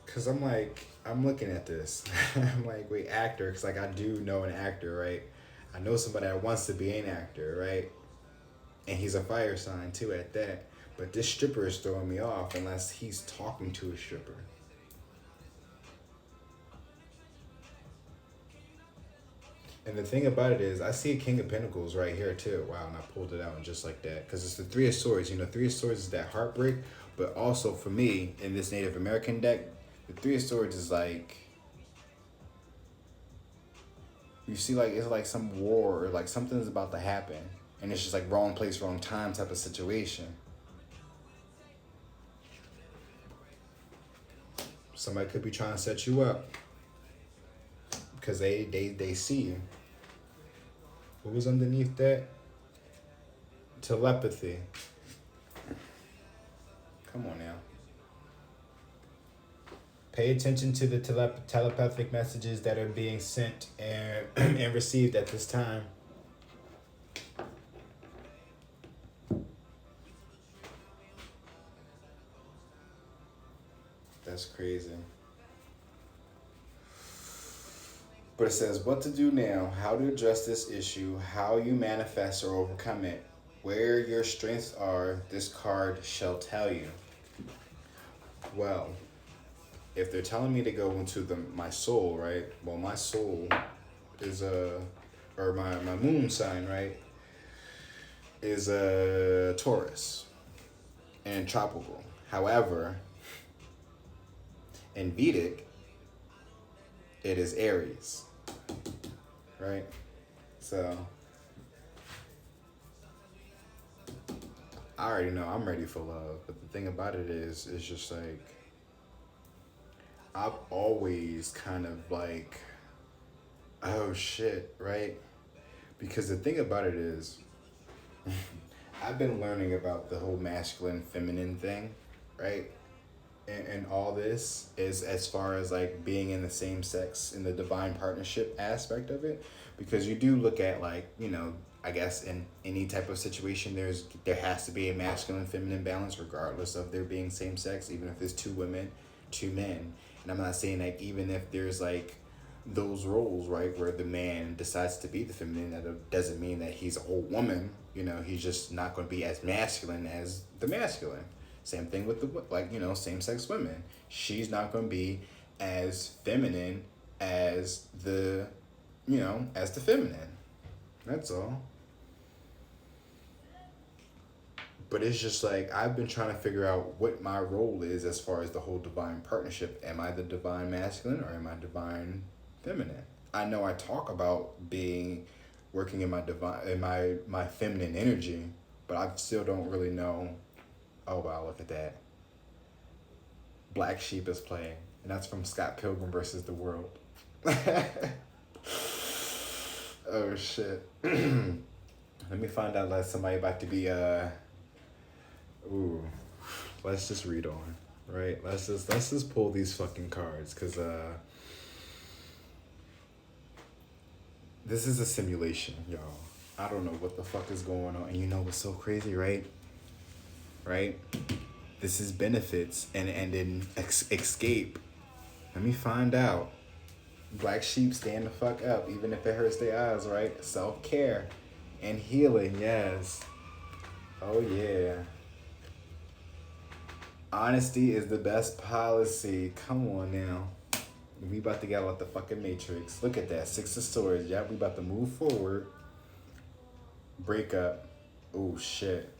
Cause I'm looking at this. I'm like, wait, actor. Cause like I do know an actor, right? I know somebody that wants to be an actor, right? And he's a fire sign too at that. But this stripper is throwing me off unless he's talking to a stripper. And the thing about it is, I see a King of Pentacles right here too. Wow, and I pulled it out and just like that. Because it's the Three of Swords. Three of Swords is that heartbreak. But also for me, in this Native American deck, the Three of Swords is like, you see like, it's like some war or like something's about to happen. And it's just like wrong place, wrong time type of situation. Somebody could be trying to set you up. Because they see you. What was underneath that? Telepathy. Come on now. Pay attention to the telepathic messages that are being sent and received at this time. That's crazy. But it says what to do now, how to address this issue, how you manifest or overcome it, where your strengths are, this card shall tell you. Well, if they're telling me to go into my soul, right? Well, my soul is or my moon sign, right? Is a Taurus and tropical. However, in Vedic, it is Aries, right? So I already know I'm ready for love, but the thing about it is, it's just like, I've always kind of like, oh shit, right? Because the thing about it is, I've been learning about the whole masculine, feminine thing, right? And all this is as far as like being in the same sex, in the divine partnership aspect of it. Because you do look at like, I guess in any type of situation, there has to be a masculine, feminine balance regardless of there being same sex, even if there's two women, two men. And I'm not saying like even if there's like those roles, right, where the man decides to be the feminine, that doesn't mean that he's a whole woman. He's just not going to be as masculine as the masculine. Same thing with the same-sex women. She's not going to be as feminine as the feminine. That's all. But it's just like, I've been trying to figure out what my role is as far as the whole divine partnership. Am I the divine masculine or am I divine feminine? I know I talk about working in my feminine energy, but I still don't really know. Oh wow, look at that. Black Sheep is playing, and that's from Scott Pilgrim versus the World. Oh shit. Let me find out that somebody about to be let's just read on, right? Let's just pull these fucking cards, cause this is a simulation, y'all. I don't know what the fuck is going on. And you know what's so crazy, right? Right? This is benefits and in escape. Let me find out. Black sheep, stand the fuck up, even if it hurts their eyes, right? Self-care and healing, yes. Oh yeah. Honesty is the best policy. Come on now. We about to get out the fucking Matrix. Look at that. Six of Swords. Yeah, we about to move forward. Breakup. Oh shit.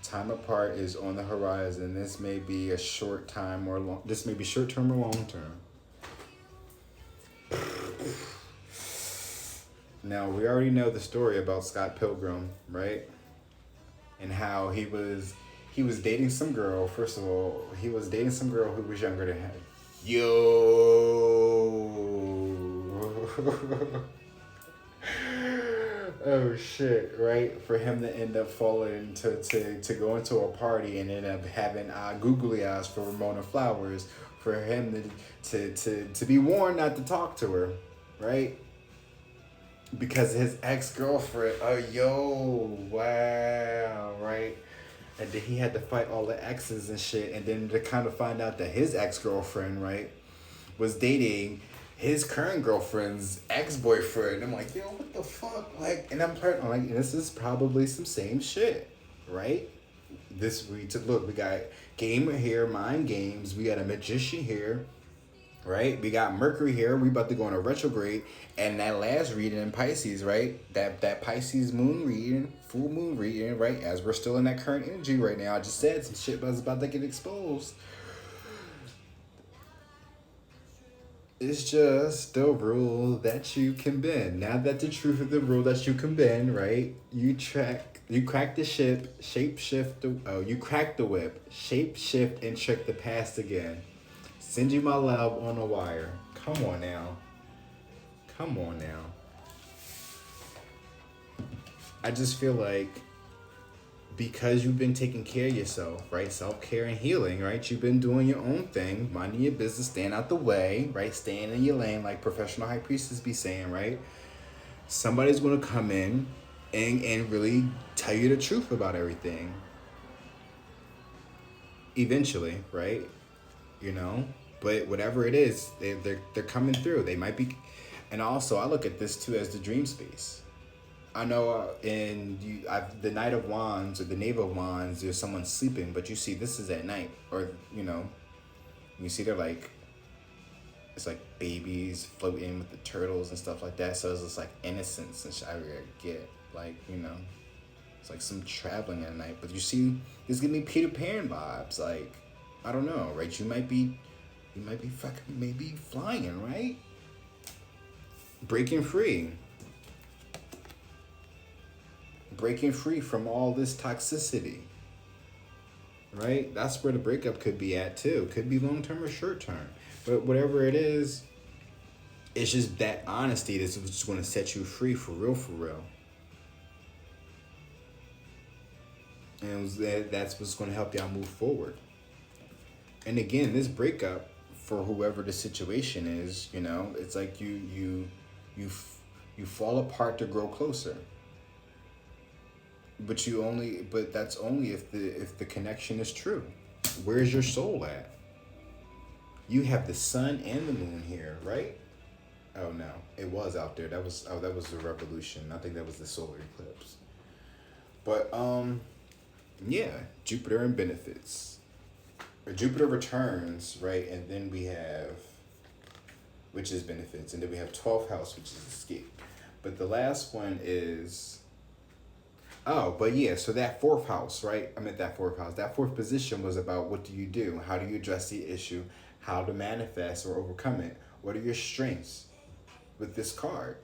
Time apart is on the horizon. This may be a short time or long. This may be short term or long term. Now we already know the story about Scott Pilgrim, right? And how he was dating some girl. First of all, he was dating some girl who was younger than him. Yo. Oh shit, right? For him to end up falling to go into a party and end up having googly eyes for Ramona Flowers, for him to be warned not to talk to her, right? Because his ex-girlfriend, oh yo, wow, right? And then he had to fight all the exes and shit, and then to kind of find out that his ex-girlfriend, right, was dating his current girlfriend's ex-boyfriend. I'm like, yo, what the fuck? Like, and I'm like, this is probably some same shit, right? We took look, we got gamer here, mind games, we got a magician here, right? We got Mercury here. We about to go on a retrograde, and that last reading in Pisces, right? That Pisces moon reading, full moon reading, right? As we're still in that current energy right now. I just said some shit, but it's about to get exposed. It's just the rule that you can bend. Now that the truth of the rule that you can bend, right? You crack the ship, shape shift. You crack the whip, shape shift, and trick the past again. Send you my love on a wire. Come on now. Come on now. I just feel like because you've been taking care of yourself, right? Self-care and healing, right? You've been doing your own thing, minding your business, staying out the way, right? Staying in your lane, like professional high priestess be saying, right? Somebody's going to come in and really tell you the truth about everything. Eventually, right? You know? But whatever it is, they're coming through. They might be... And also, I look at this, too, as the dream space. I know the Knight of Wands or the Knave of Wands, there's someone sleeping, but you see this is at night. Or, you know, you see they're like... It's like babies floating with the turtles and stuff like that. So it's just like innocence and shit. I get, like, you know... It's like some traveling at night. But you see, there's gonna be Peter Pan vibes. Like, I don't know, right? You might be fucking maybe flying, right? Breaking free. Breaking free from all this toxicity. Right? That's where the breakup could be at too. Could be long term or short term. But whatever it is, it's just that honesty that's just gonna set you free for real, for real. And that's what's gonna help y'all move forward. And again, this breakup, for whoever the situation is, you know, it's like you fall apart to grow closer. But that's only if the connection is true. Where's your soul at? You have the sun and the moon here, right? Oh no, it was out there. That was the revolution. I think that was the solar eclipse. But yeah, Jupiter and benefits. Jupiter returns, right? And then we have, which is benefits. And then we have 12th house, which is escape. But the last one is, but yeah, so that 4th house, right? I meant that 4th house. That 4th position was about what do you do? How do you address the issue? How to manifest or overcome it? What are your strengths with this card?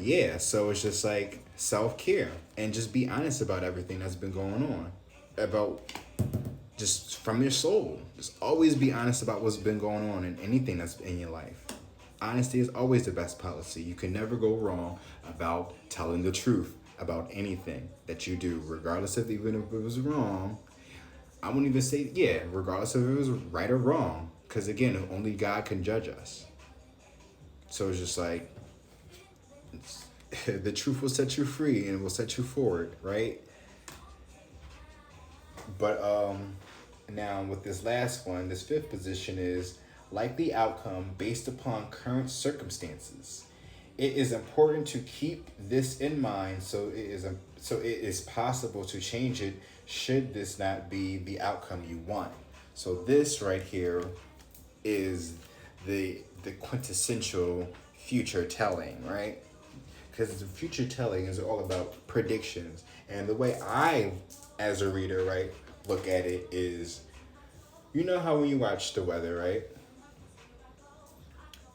Yeah, so it's just like self-care and just be honest about everything that's been going on. About just from your soul. Just always be honest about what's been going on in anything that's in your life. Honesty is always the best policy. You can never go wrong about telling the truth about anything that you do, regardless of even if it was wrong. I wouldn't even say, yeah, regardless of if it was right or wrong. Because again, only God can judge us. So it's just like, the truth will set you free and will set you forward, right? But now with this last one, this 5th position is likely outcome based upon current circumstances. It is important to keep this in mind so it is possible to change it should this not be the outcome you want. So this right here is the quintessential future telling, right? Because the future telling is all about predictions. And the way I, as a reader, right, look at it is, you know how when you watch the weather, right?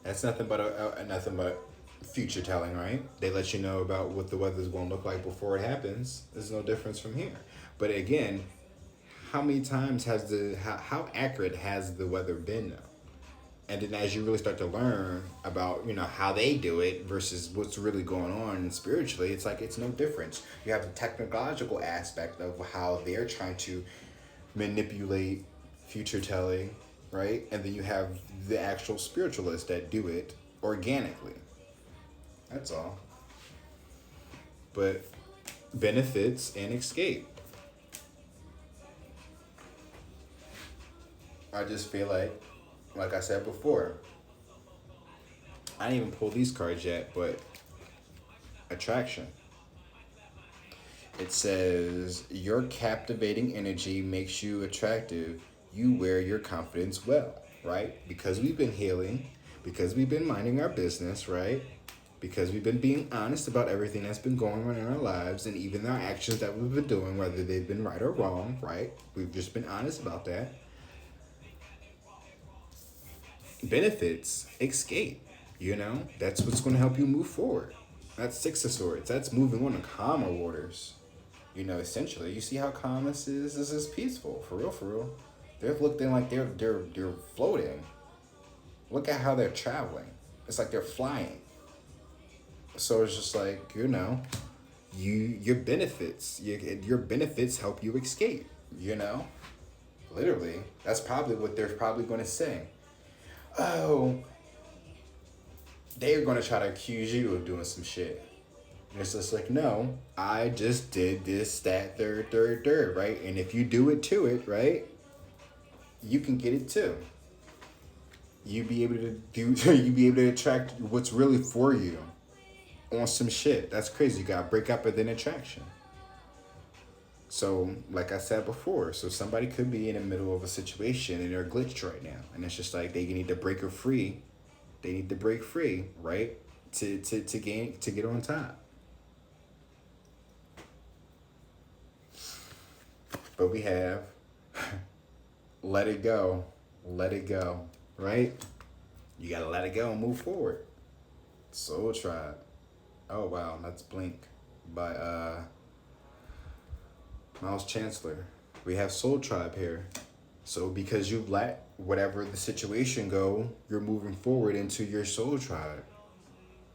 That's nothing but future telling, right? They let you know about what the weather's going to look like before it happens. There's no difference from here. But again, how many times how accurate has the weather been now? And then as you really start to learn about, how they do it versus what's really going on spiritually, it's like it's no difference. You have the technological aspect of how they're trying to manipulate future telling, right? And then you have the actual spiritualists that do it organically. That's all. But benefits and escape. I just feel like I said before, I didn't even pull these cards yet, but attraction. It says, your captivating energy makes you attractive. You wear your confidence well, right? Because we've been healing, because we've been minding our business, right? Because we've been being honest about everything that's been going on in our lives and even our actions that we've been doing, whether they've been right or wrong, right? We've just been honest about that. Benefits, escape, that's what's going to help you move forward. That's Six of Swords. That's moving on to calmer waters. Essentially, you see how calm this is? This is peaceful, for real, for real. They're looking like they're floating. Look at how they're traveling. It's like they're flying. So it's just like, your benefits, your benefits help you escape, Literally, that's probably what they're probably going to say. Oh, they're going to try to accuse you of doing some shit. And it's just like, no, I just did this, that, third, right? And if you do it to it, right, you can get it too. You be able to attract what's really for you on some shit. That's crazy. You gotta break up and then attraction. So, like I said before, so somebody could be in the middle of a situation and they're glitched right now. And it's just like they need to break her free. They need to break free, right? To get on top. But we have let it go, right? You gotta let it go and move forward. Soul Tribe. Oh wow, that's Blink by Miles Chancellor. We have Soul Tribe here. So because you've let whatever the situation go, you're moving forward into your Soul Tribe.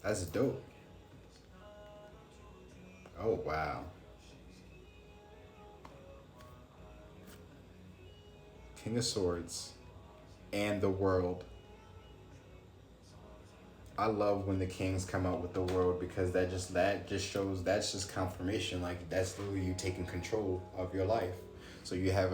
That's dope. Oh wow. King of Swords and the World. I love when the kings come out with the World because that just shows, that's just confirmation. Like that's literally you taking control of your life. So you have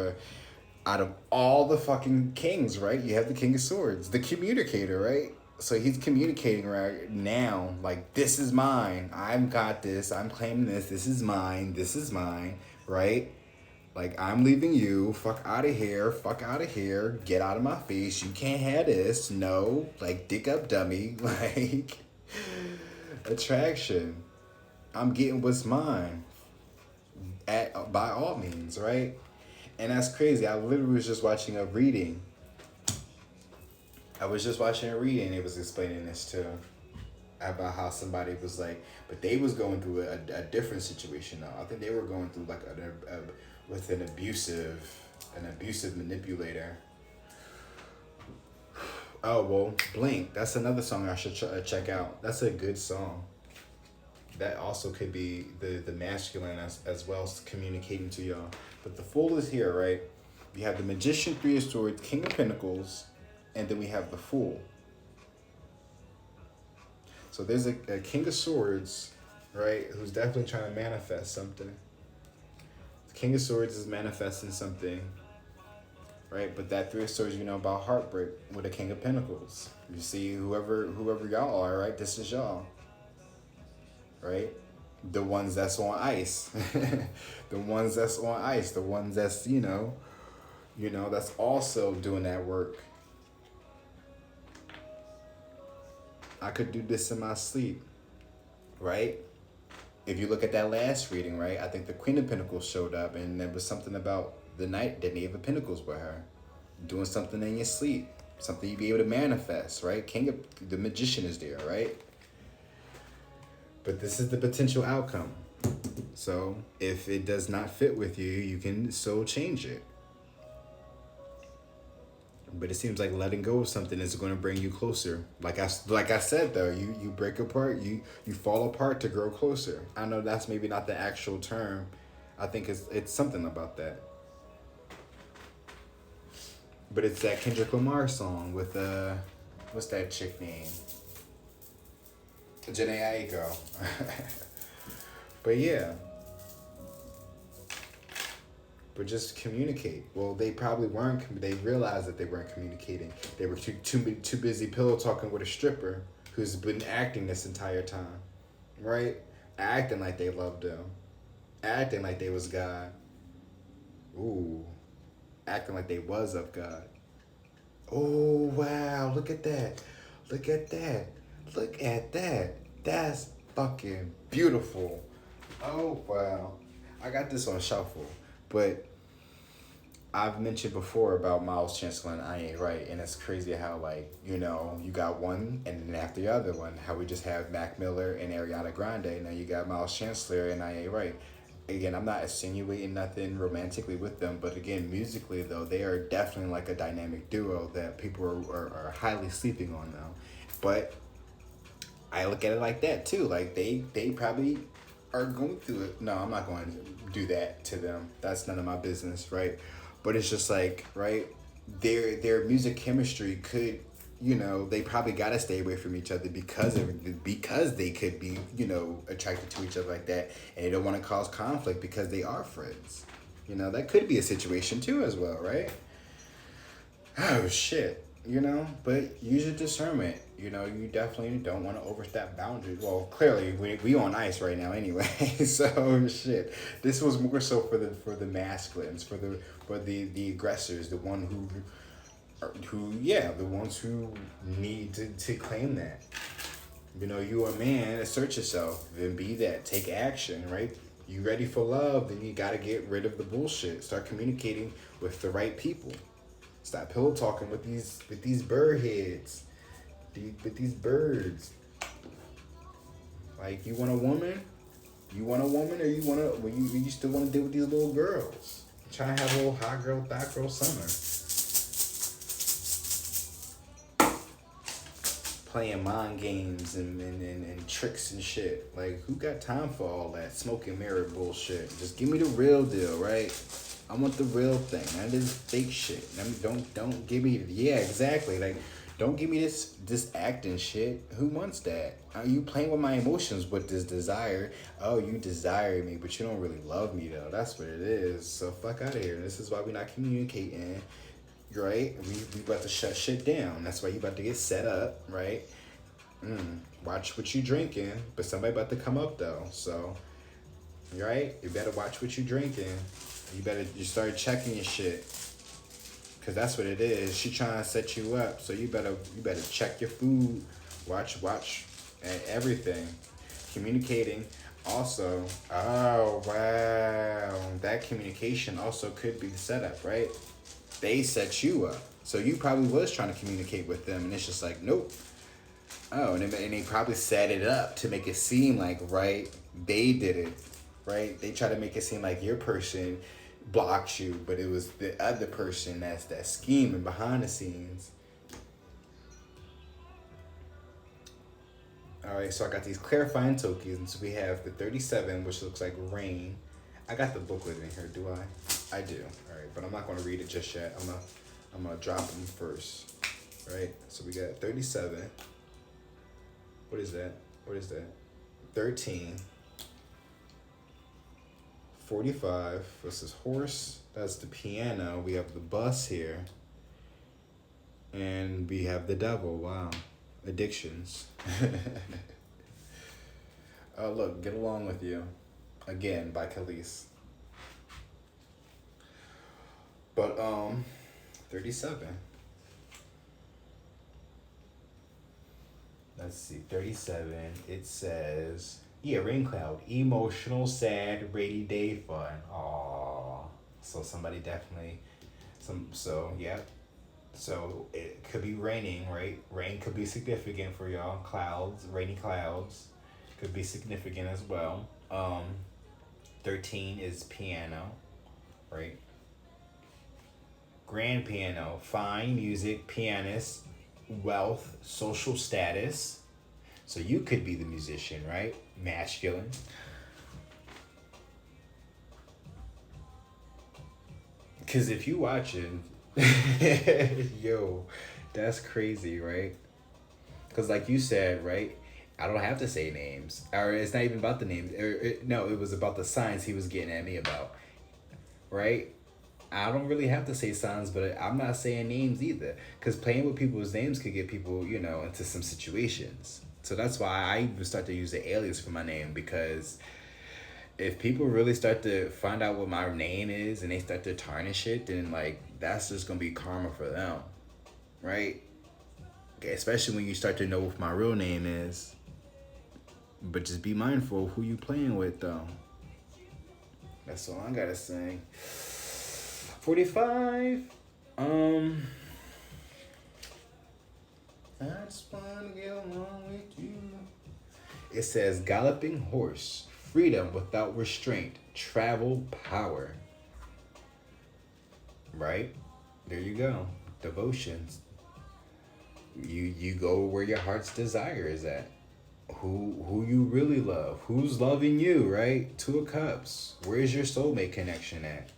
out of all the fucking kings, right? You have the King of Swords, the communicator, right? So he's communicating right now, like this is mine. I've got this. I'm claiming this. This is mine. This is mine, right? Like, I'm leaving you, fuck out of here, get out of my face, you can't have this, no, like, dick up dummy, like, attraction, I'm getting what's mine, by all means, right? And that's crazy, I literally was just watching a reading, it was explaining this too, about how somebody was like, but they was going through a different situation though. I think they were going through like with an abusive manipulator. Oh well, Blink. That's another song I should check out. That's a good song. That also could be the masculine as well as communicating to y'all. But the Fool is here, right? We have the Magician, Three of Swords, King of Pentacles, and then we have the Fool. So there's a King of Swords, right, who's definitely trying to manifest something. The King of Swords is manifesting something, right? But that Three of Swords, about heartbreak with the King of Pentacles. You see, whoever y'all are, right, this is y'all, right? The ones that's on ice. The ones that's on ice. The ones that's, that's also doing that work. I could do this in my sleep, right? If you look at that last reading, right, I think the Queen of Pentacles showed up and there was something about the Knave of Pentacles with her. Doing something in your sleep. Something you'd be able to manifest, right? The Magician is there, right? But this is the potential outcome. So if it does not fit with you, you can so change it. But it seems like letting go of something is going to bring you closer. Like I said though, you break apart, you fall apart to grow closer. I know that's maybe not the actual term. I think it's something about that. But it's that Kendrick Lamar song with what's that chick name? Janae Aiko. But yeah. But just communicate. Well, they probably weren't. They realized that they weren't communicating. They were too busy pillow talking with a stripper who's been acting this entire time, right? Acting like they loved him, acting like they was God. Ooh, acting like they was of God. Oh wow! Look at that! Look at that! Look at that! That's fucking beautiful. Oh wow! I got this on shuffle, but I've mentioned before about Miles Chancellor and I Ain't Right, and it's crazy how, like, you got one and then after the other one, how we just have Mac Miller and Ariana Grande, now you got Miles Chancellor and I Ain't Right. Again, I'm not insinuating nothing romantically with them, but again, musically though, they are definitely like a dynamic duo that people are highly sleeping on now. But I look at it like that too, like they probably are going through it. No, I'm not going to do that to them. That's none of my business, right? But it's just like, right, their music chemistry could, they probably gotta stay away from each other because they could be, attracted to each other like that, and they don't want to cause conflict because they are friends. That could be a situation too as well, right? Oh shit. But use your discernment. You definitely don't want to overstep boundaries. Well, clearly we on ice right now anyway. So shit. This was more so for the masculines, for the aggressors, the one the ones who need to claim that. You a man, assert yourself, then be that. Take action, right? You ready for love, then you gotta get rid of the bullshit. Start communicating with the right people. Stop pillow talking with these bird heads, with these birds. Like, you want a woman? You want a woman, or you still want to deal with these little girls? Trying to have a little hot girl, thot girl summer. Playing mind games and tricks and shit. Like, who got time for all that smoke and mirror bullshit? Just give me the real deal, right? I want the real thing, not this fake shit. I mean, don't give me exactly. Like, don't give me this acting shit. Who wants that? Are you playing with my emotions with this desire? Oh, you desire me, but you don't really love me though. That's what it is. So fuck out of here. This is why we're not communicating, right? We about to shut shit down. That's why you about to get set up, right? Watch what you drinking, but somebody about to come up though. So, right? You better watch what you drinking. You start checking your shit, cause that's what it is. She trying to set you up, so you better check your food, watch and everything. Communicating also. Oh wow, that communication also could be the setup, right? They set you up, so you probably was trying to communicate with them, and it's just like nope. Oh, and they probably set it up to make it seem like, right, they did it, right? They try to make it seem like your person blocked you, but it was the other person that's scheming behind the scenes. All right, so I got these clarifying tokens. We have the 37, which looks like rain. I got the booklet in here, do I? I do. All right, but I'm not going to read it just yet. I'm gonna drop them first, right? So we got 37. What is that? 13. 45. This is horse. That's the piano. We have the bus here. And we have the devil. Wow. Addictions. Oh, look. Get Along With You. Again, by Khalees. But, 37. Let's see. 37. It says... Yeah, rain cloud. Emotional, sad, rainy day fun. Aww. So somebody definitely... yeah. So it could be raining, right? Rain could be significant for y'all. Clouds, rainy clouds could be significant as well. 13 is piano, right? grand piano, fine music, pianist, wealth, social status. So you could be the musician, right? Masculine. Because if you watching, yo, that's crazy, right? Because like you said, right? I don't have to say names. Or it's not even about the names. No, it was about the signs he was getting at me about, right? I don't really have to say signs, but I'm not saying names either. Because playing with people's names could get people, into some situations. So that's why I even start to use the alias for my name, because if people really start to find out what my name is and they start to tarnish it, then like that's just gonna be karma for them, right? Okay, especially when you start to know what my real name is. But just be mindful of who you playing with, though. That's all I gotta say. 45. I just wanna get along with you. It says galloping horse, freedom without restraint, travel power. Right? There you go. Devotions. You go where your heart's desire is at. Who you really love. Who's loving you, right? Two of Cups. Where's your soulmate connection at?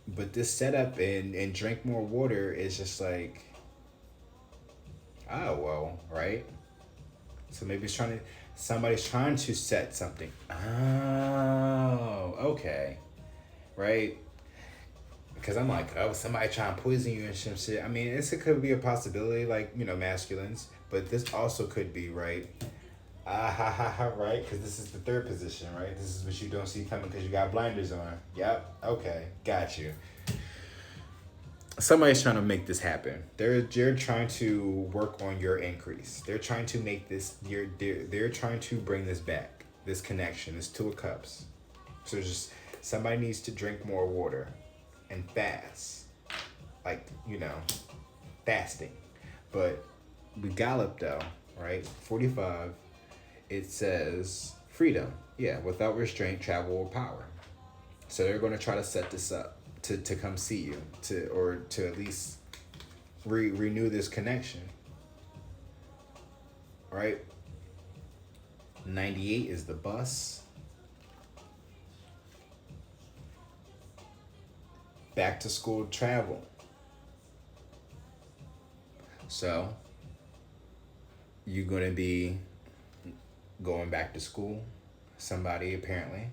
But this setup and drink more water is just like, oh, well, right? So maybe somebody's trying to set something. Oh, okay. Right? Because I'm like, oh, somebody trying to poison you and some shit. I mean, it could be a possibility, like, masculines. But this also could be, right? Right? Because this is the third position, right? This is what you don't see coming because you got blinders on. Yep. Okay. Got you. Somebody's trying to make this happen. They're trying to work on your increase. They're trying to make this. They're trying to bring this back. This connection. This Two of Cups. So just somebody needs to drink more water, and fast. Like fasting. But we gallop though, right? 45. It says freedom. Yeah, without restraint, travel or power. So they're going to try to set this up to come see you, to at least renew this connection. Right? 98 is the bus. Back to school travel. So you're going to be going back to school, somebody apparently.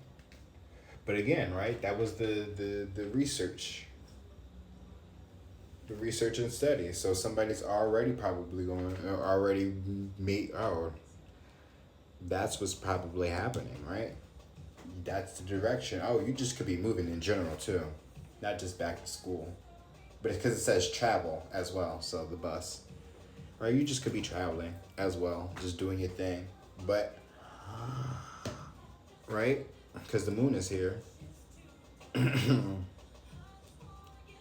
But again, right, that was the research. The research and study. So somebody's already probably that's what's probably happening, right? That's the direction. Oh, you just could be moving in general too. Not just back to school. But it's because it says travel as well, so the bus. Right, you just could be traveling as well, just doing your thing. But, right? Because the moon is here.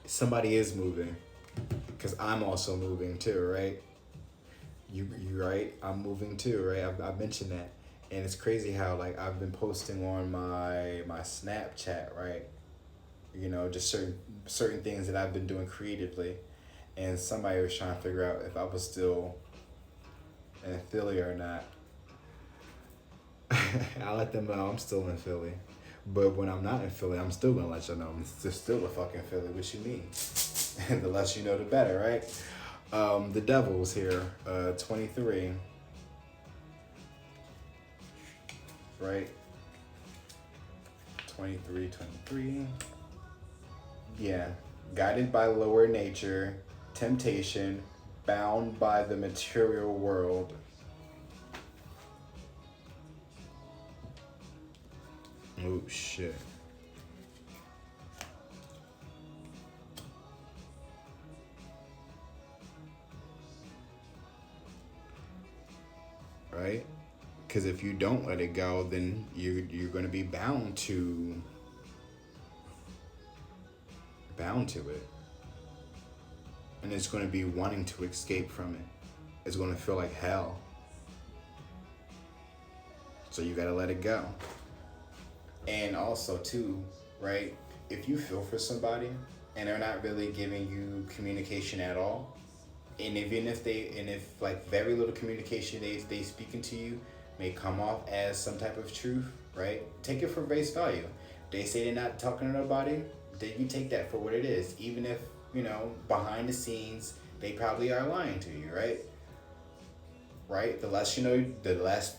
Somebody is moving. Because I'm also moving too, right? You right? I'm moving too, right? I've mentioned that. And it's crazy how, like, I've been posting on my Snapchat, right? Just certain things that I've been doing creatively. And somebody was trying to figure out if I was still in Philly or not. I let them know I'm still in Philly. But when I'm not in Philly, I'm still going to let you know I'm still a fucking Philly. What you mean? And the less you know, the better, right? The Devil's here, 23. Right? 23. Yeah. Guided by lower nature, temptation, bound by the material world. Oh, shit. Right? Because if you don't let it go, then you're going to be bound to it. And it's going to be wanting to escape from it. It's going to feel like hell. So you got to let it go. And also, too, right, if you feel for somebody and they're not really giving you communication at all, and even if like very little communication they speaking to you may come off as some type of truth, right? Take it for face value. They say they're not talking to nobody, then you take that for what it is, even if, you know, behind the scenes they probably are lying to you, right? Right? The less you know, the less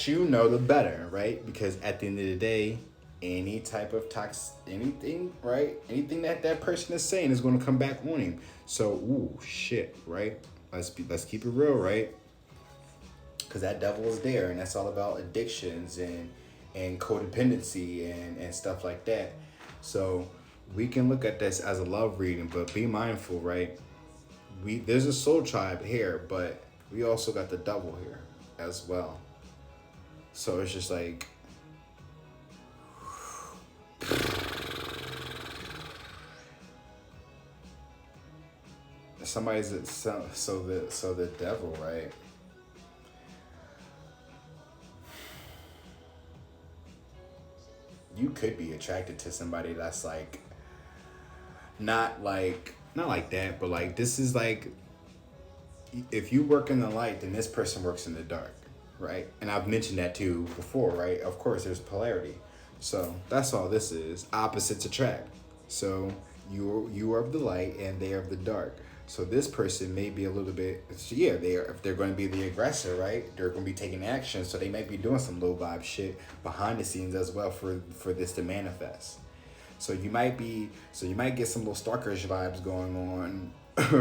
you know, the better, right? Because at the end of the day, any type of anything, right? Anything that person is saying is going to come back on him. So, ooh, shit, right? Let's keep it real, right? Because that devil is there, and that's all about addictions and codependency and stuff like that. So we can look at this as a love reading, but be mindful, right? There's a soul tribe here, but we also got the devil here as well. So it's just like, so the devil, right? You could be attracted to somebody that's like not like that, but like this is like, if you work in the light, then this person works in the dark, right? And I've mentioned that too before, right? Of course, there's polarity. So that's all this is. Opposites attract. So you are of the light and they are of the dark. So this person may be a little bit, yeah, if they're going to be the aggressor, right? They're going to be taking action. So they might be doing some low vibe shit behind the scenes as well for this to manifest. So you might get some little stalkerish vibes going on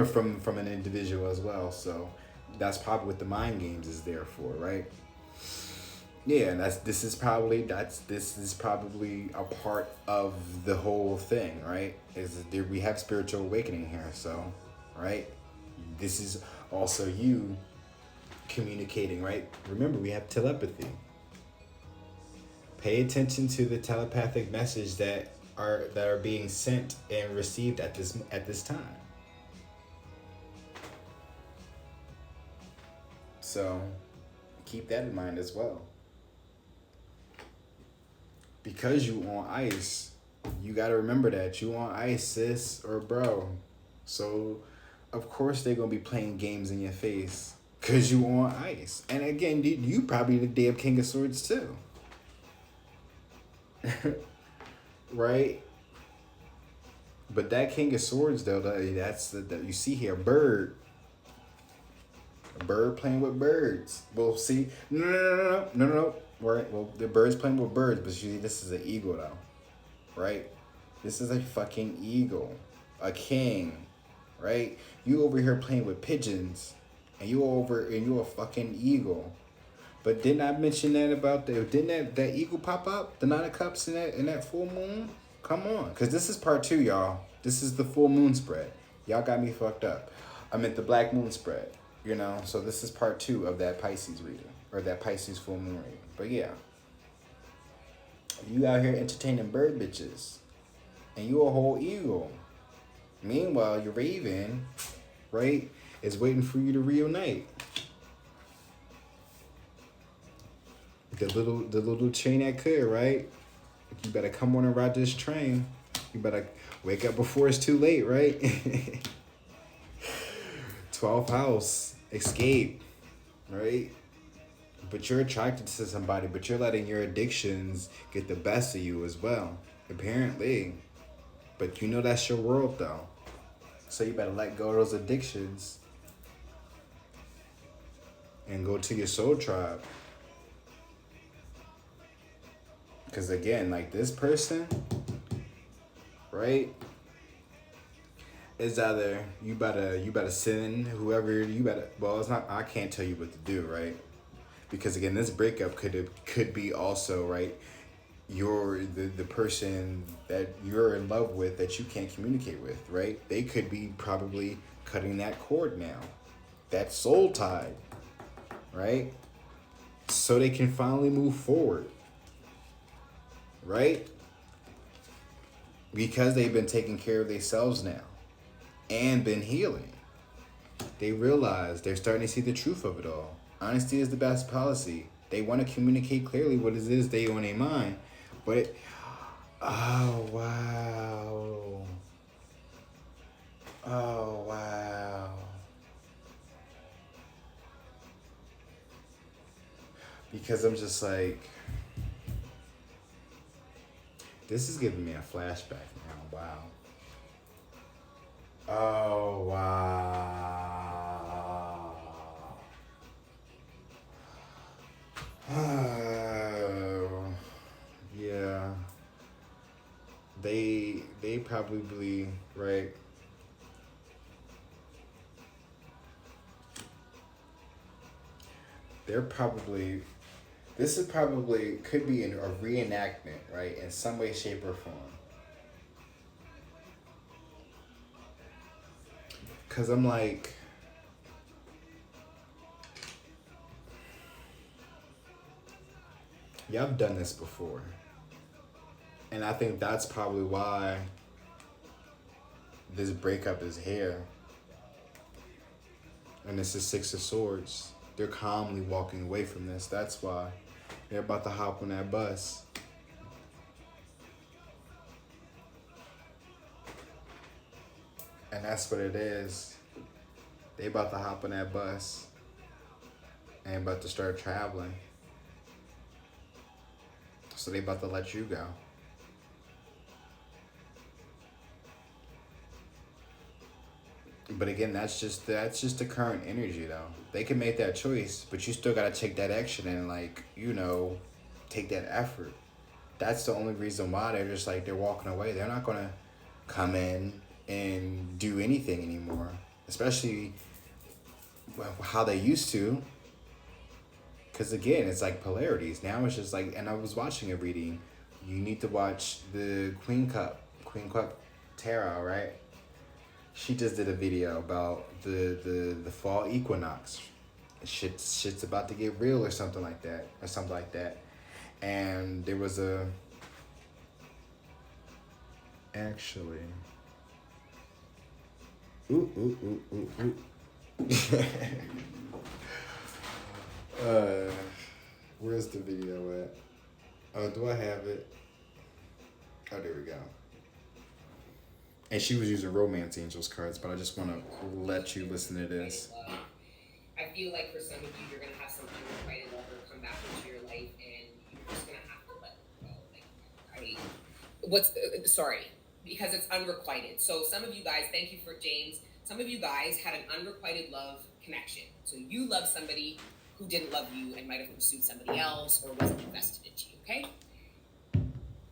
from an individual as well. So that's probably what the mind games is there for, right? Yeah, and this is probably a part of the whole thing, right? We have spiritual awakening here, so, right? This is also you communicating, right? Remember, we have telepathy. Pay attention to the telepathic message that are being sent and received at this time. So keep that in mind as well. Because you on ice, you gotta remember that you on ice, sis or bro. So of course they're gonna be playing games in your face because you on ice. And again, you probably the damn King of Swords too. Right? But that King of Swords though, that's you see here, a bird playing with birds. Well, see, no. Right? Well, the bird's playing with birds, but see, this is an eagle though, right? This is a fucking eagle, a king, right? You over here playing with pigeons, and you a fucking eagle. But didn't I mention that about didn't that eagle pop out, the Nine of Cups in that full moon? Come on, because this is part 2, y'all. This is the full moon spread. Y'all got me fucked up. I meant the black moon spread, you know? So this is part 2 of that Pisces reading, or that Pisces full moon reading. But yeah, you out here entertaining bird bitches, and you a whole eagle. Meanwhile, your raven, right, is waiting for you to reunite. The little chain that could, right? You better come on and ride this train. You better wake up before it's too late, right? 12th house, escape, right? But you're attracted to somebody, but you're letting your addictions get the best of you as well, apparently. But you know that's your world though. So you better let go of those addictions and go to your soul tribe. Because again, like this person, right, is either you better send whoever well, it's not, I can't tell you what to do, right? Because again, this breakup could be also, right, you're the person that you're in love with that you can't communicate with, right? They could be probably cutting that cord now, that soul tie, right? So they can finally move forward, right? Because they've been taking care of themselves now and been healing. They realize they're starting to see the truth of it all. Honesty is the best policy. They want to communicate clearly what it is they on their mind, but Oh, wow. Oh, wow. Because I'm just like, this is giving me a flashback now. Wow. Oh, wow. Oh, yeah. They probably, right? They're probably, this is probably, could be a reenactment, right? In some way, shape, or form. Because I'm like, yeah, I've done this before. And I think that's probably why this breakup is here. And it's the Six of Swords. They're calmly walking away from this. That's why they're about to hop on that bus. And that's what it is. They about to hop on that bus and about to start traveling. So they about to let you go. But again, that's just the current energy though. They can make that choice, but you still gotta take that action and like, take that effort. That's the only reason why they're just like they're walking away. They're not gonna come in and do anything anymore. Especially how they used to. Because again, it's like polarities. Now it's just like, and I was watching a reading. You need to watch the Queen Cup Tarot, right? She just did a video about the fall equinox. Shit's about to get real or something like that. And there was actually, ooh. Where's the video at? Oh, do I have it? Oh, there we go. And she was using Romance Angels cards, but I just want to let you listen to this. I feel like for some of you, you're going to have some unrequited lover come back into your life, and you're just going to have to let them go. Sorry, because it's unrequited. So some of you guys, thank you for James. Some of you guys had an unrequited love connection. So you loved somebody who didn't love you and might have pursued somebody else or wasn't invested into you, okay?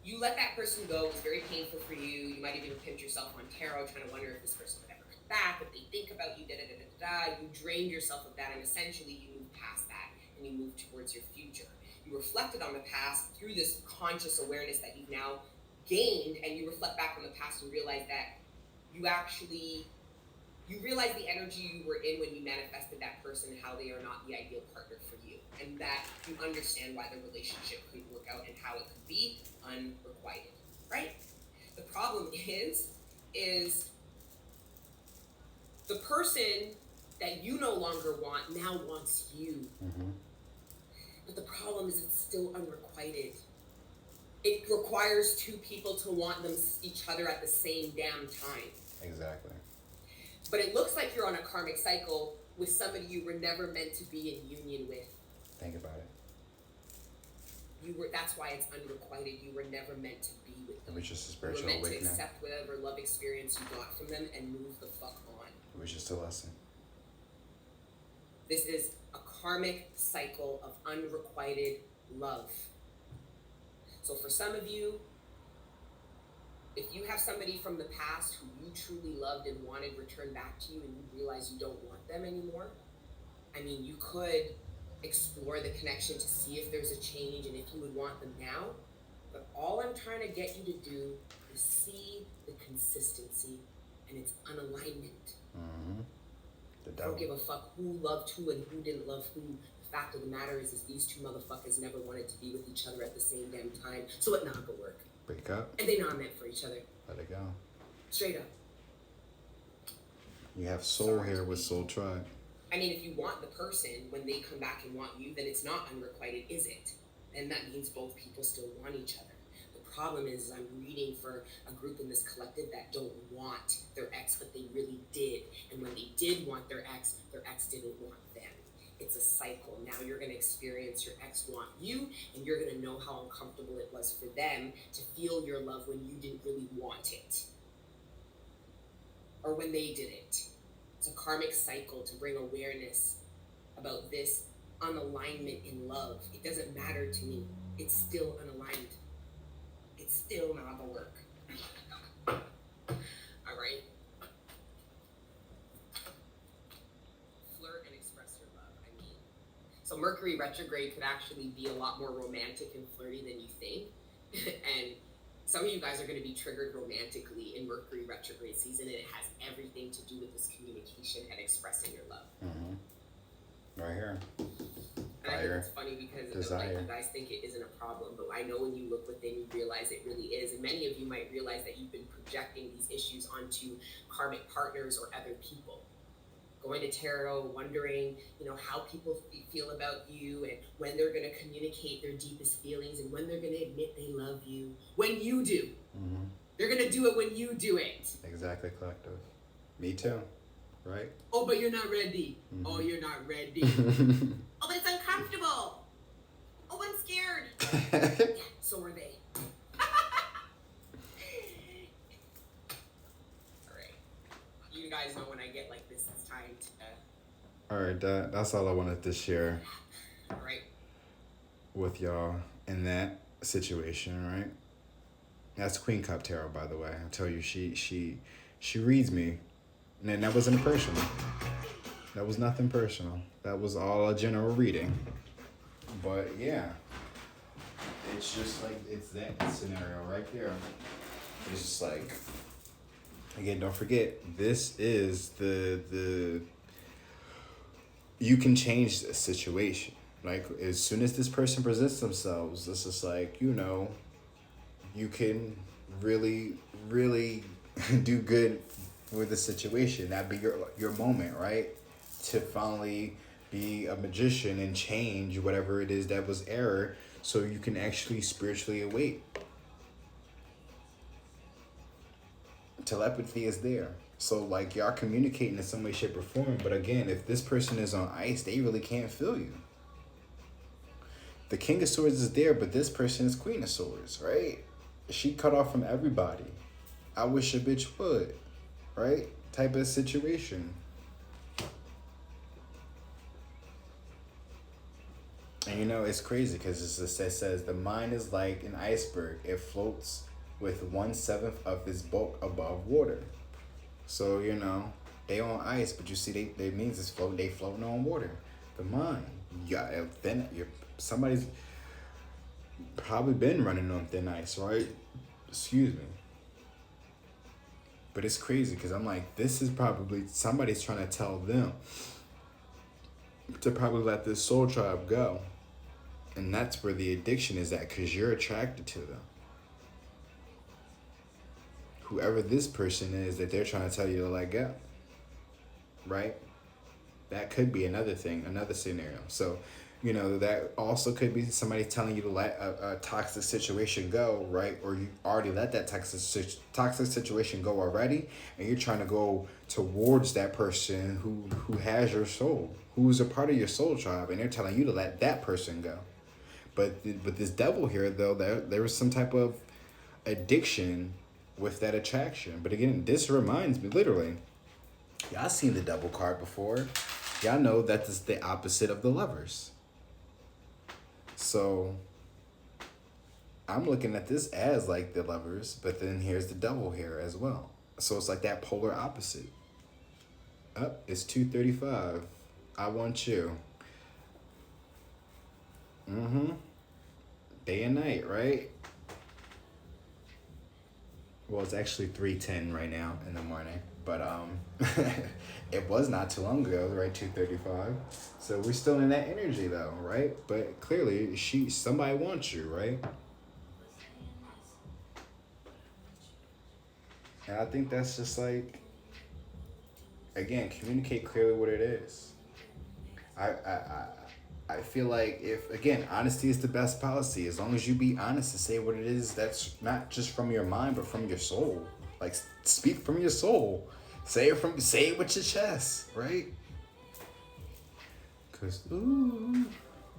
You let that person go. It was very painful for you. You might even pinch yourself on tarot, trying to wonder if this person would ever come back, what they think about you, da-da-da-da-da. You drained yourself of that, and essentially you moved past that, and you moved towards your future. You reflected on the past through this conscious awareness that you've now gained, and you reflect back on the past and realize that you realize the energy you were in when you manifested that person, how they are not the ideal partner for you, and that you understand why the relationship couldn't work out and how it could be unrequited, right? The problem is the person that you no longer want now wants you. Mm-hmm. But the problem is it's still unrequited. It requires two people to want each other at the same damn time. Exactly. But it looks like you're on a karmic cycle with somebody you were never meant to be in union with. Think about it. That's why it's unrequited. You were never meant to be with them. It was just a spiritual awakening. You were meant awakening. to accept whatever love experience you got from them and move the fuck on. It was just a lesson. This is a karmic cycle of unrequited love. So for some of you, if you have somebody from the past who you truly loved and wanted returned back to you and you realize you don't want them anymore, I mean, you could explore the connection to see if there's a change and if you would want them now. But all I'm trying to get you to do is see the consistency and its unalignment. Mm-hmm. I don't give a fuck who loved who and who didn't love who. The fact of the matter is these two motherfuckers never wanted to be with each other at the same damn time. So it not gonna work. Break up. And they not meant for each other. Let it go. Straight up. You have soul here with Soul Tribe. I mean, if you want the person, when they come back and want you, then it's not unrequited, is it? And that means both people still want each other. The problem is I'm reading for a group in this collective that don't want their ex, but they really did. And when they did want their ex didn't want them. It's a cycle. Now you're going to experience your ex want you, and you're going to know how uncomfortable it was for them to feel your love when you didn't really want it, or when they didn't. It's a karmic cycle to bring awareness about this unalignment in love. It doesn't matter to me. It's still unaligned. It's still not gonna work. All right? Flirt and express your love. I mean, so Mercury retrograde could actually be a lot more romantic and flirty than you think. And some of you guys are going to be triggered romantically in Mercury retrograde season, and it has everything to do with this communication and expressing your love. Mm-hmm. Right here. And I think it's funny because like, you guys think it isn't a problem, but I know when you look within, you realize it really is. And many of you might realize that you've been projecting these issues onto karmic partners or other people. Going to tarot, wondering, how people feel about you and when they're going to communicate their deepest feelings and when they're going to admit they love you. When you do. Mm-hmm. They're going to do it when you do it. Exactly, collective. Me too. Right? Oh, but you're not ready. Mm-hmm. Oh, you're not ready. Oh, but it's uncomfortable. Oh, I'm scared. Yeah, so are they. All right. You guys know when I get like this, it's time to... All right, that's all I wanted to share. All right. With y'all in that situation, right? That's Queen Cup Tarot, by the way. I tell you, she reads me. And that wasn't personal. That was nothing personal. That was all a general reading. But yeah, it's just like, it's that scenario right there. It's just like, again, don't forget, this is the you can change the situation. Like, as soon as this person presents themselves, it's just like, you can really, really do good with the situation. That'd be your moment, right? To finally be a magician and change whatever it is that was error, so you can actually spiritually awake. Telepathy is there. So like, y'all communicating in some way, shape, or form, but again, if this person is on ice, they really can't feel you. The King of Swords is there, but this person is Queen of Swords, right? She cut off from everybody. I wish a bitch would. Right? Type of situation. And it's crazy because it says the mind is like an iceberg. It floats with 1/7 of its bulk above water. So, they on ice, but you see they means it's floating, they floating on water. The mind. Yeah, somebody's probably been running on thin ice, right? Excuse me. But it's crazy because I'm like, this is probably somebody's trying to tell them to probably let this soul tribe go. And that's where the addiction is at, because you're attracted to them. Whoever this person is that they're trying to tell you to let go. Right? That could be another thing, another scenario. So, that also could be somebody telling you to let a toxic situation go, right? Or you already let that toxic situation go already, and you're trying to go towards that person who has your soul, who's a part of your soul tribe, and they're telling you to let that person go. But this devil here, though, there was some type of addiction with that attraction. But again, this reminds me, literally, y'all seen the devil card before. Y'all know that is the opposite of the Lovers. So I'm looking at this as like the Lovers, but then here's the devil here as well. So it's like that polar opposite. It's 2:35. I want you. Day and night, right? Well, it's actually 3:10 right now in the morning, but it was not too long ago, right? 2:35. So we're still in that energy though, right? But clearly, somebody wants you, right? And I think that's just like, again, communicate clearly what it is. I feel like if again, honesty is the best policy. As long as you be honest and say what it is, that's not just from your mind but from your soul. Like speak from your soul. Say it with your chest, right? Cause ooh,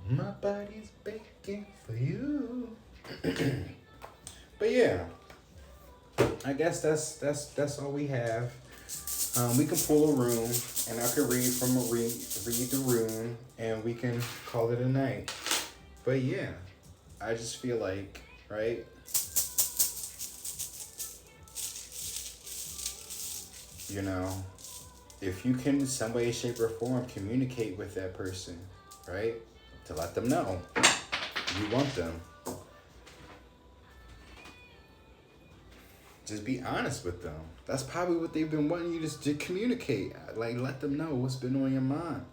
my body's begging for you. But yeah, I guess that's all we have. We can pull a rune, and I can read the rune, and we can call it a night. But yeah, I just feel like, right? You know, if you can in some way, shape, or form communicate with that person, right? To let them know you want them. Just be honest with them. That's probably what they've been wanting you to communicate. Like, let them know what's been on your mind.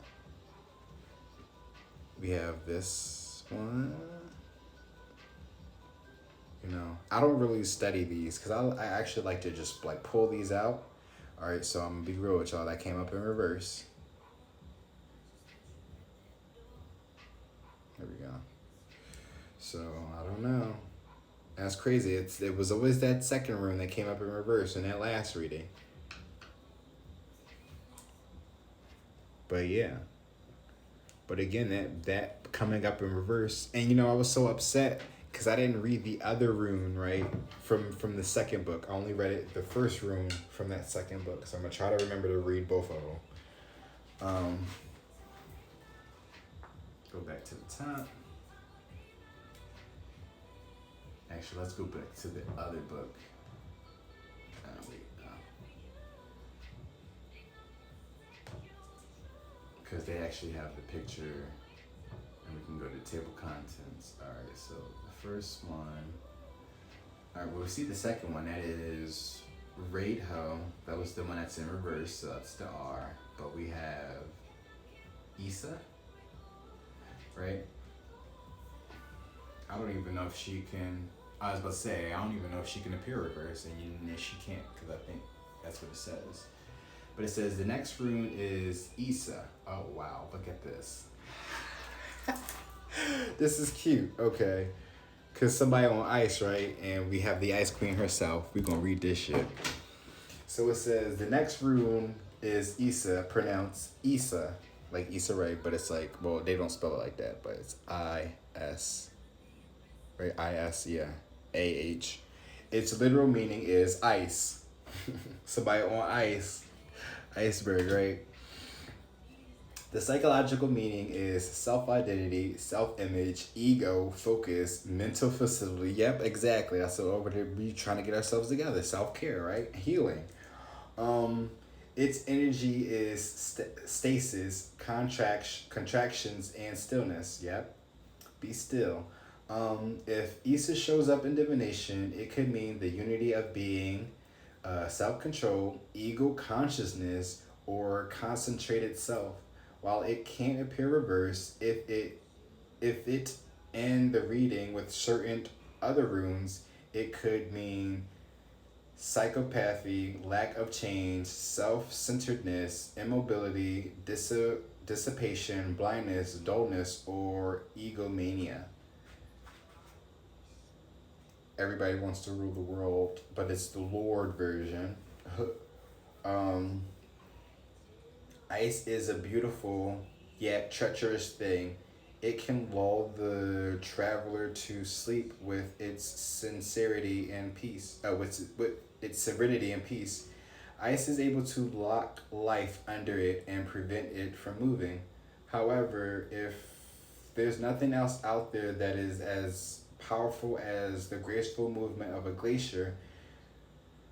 We have this one. You know, I don't really study these because I actually like to just like pull these out. All right, so I'm gonna be real with y'all. That came up in reverse. There we go. So I don't know. That's crazy. It was always that second rune that came up in reverse in that last reading. But yeah. But again, that coming up in reverse, and you know, I was so upset because I didn't read the other rune right from the second book. I only read it the first rune from that second book, so I'm gonna try to remember to read both of them. Go back to the top. Actually, let's go back to the other book. Because they actually have the picture, and we can go to table contents. All right, so the first one. All right, well, we see the second one. That is Raid Ho. That was the one that's in reverse, so that's the R. But we have Issa, right? I don't even know if she can. I was about to say, I don't even know if she can appear reverse, and she can't, because I think that's what it says. But it says the next rune is Issa. Oh, wow, look at this. This is cute, okay. Because somebody on ice, right? And we have the Ice Queen herself. We're going to read this shit. So it says the next rune is Issa, pronounced Issa, like Issa Rae, but it's like, well, they don't spell it like that, but it's I-S, right? I-S, yeah. A-H. Its literal meaning is ice. Somebody on ice. Iceberg, right? The psychological meaning is self-identity, self-image, ego, focus, mental facility. Yep, exactly. That's what over there we trying to get ourselves together. Self-care, right? Healing. Its energy is stasis, contractions, and stillness. Yep. Be still. If Issa shows up in divination, it could mean the unity of being, self-control, ego consciousness, or concentrated self. While it can't appear reverse, if it in the reading with certain other runes, it could mean psychopathy, lack of change, self-centeredness, immobility, dissipation, blindness, dullness, or egomania. Everybody wants to rule the world, but it's the Lord version. Ice is a beautiful yet treacherous thing. It can lull the traveler to sleep with its sincerity and peace. With its serenity and peace. Ice is able to lock life under it and prevent it from moving. However, if there's nothing else out there that is as powerful as the graceful movement of a glacier,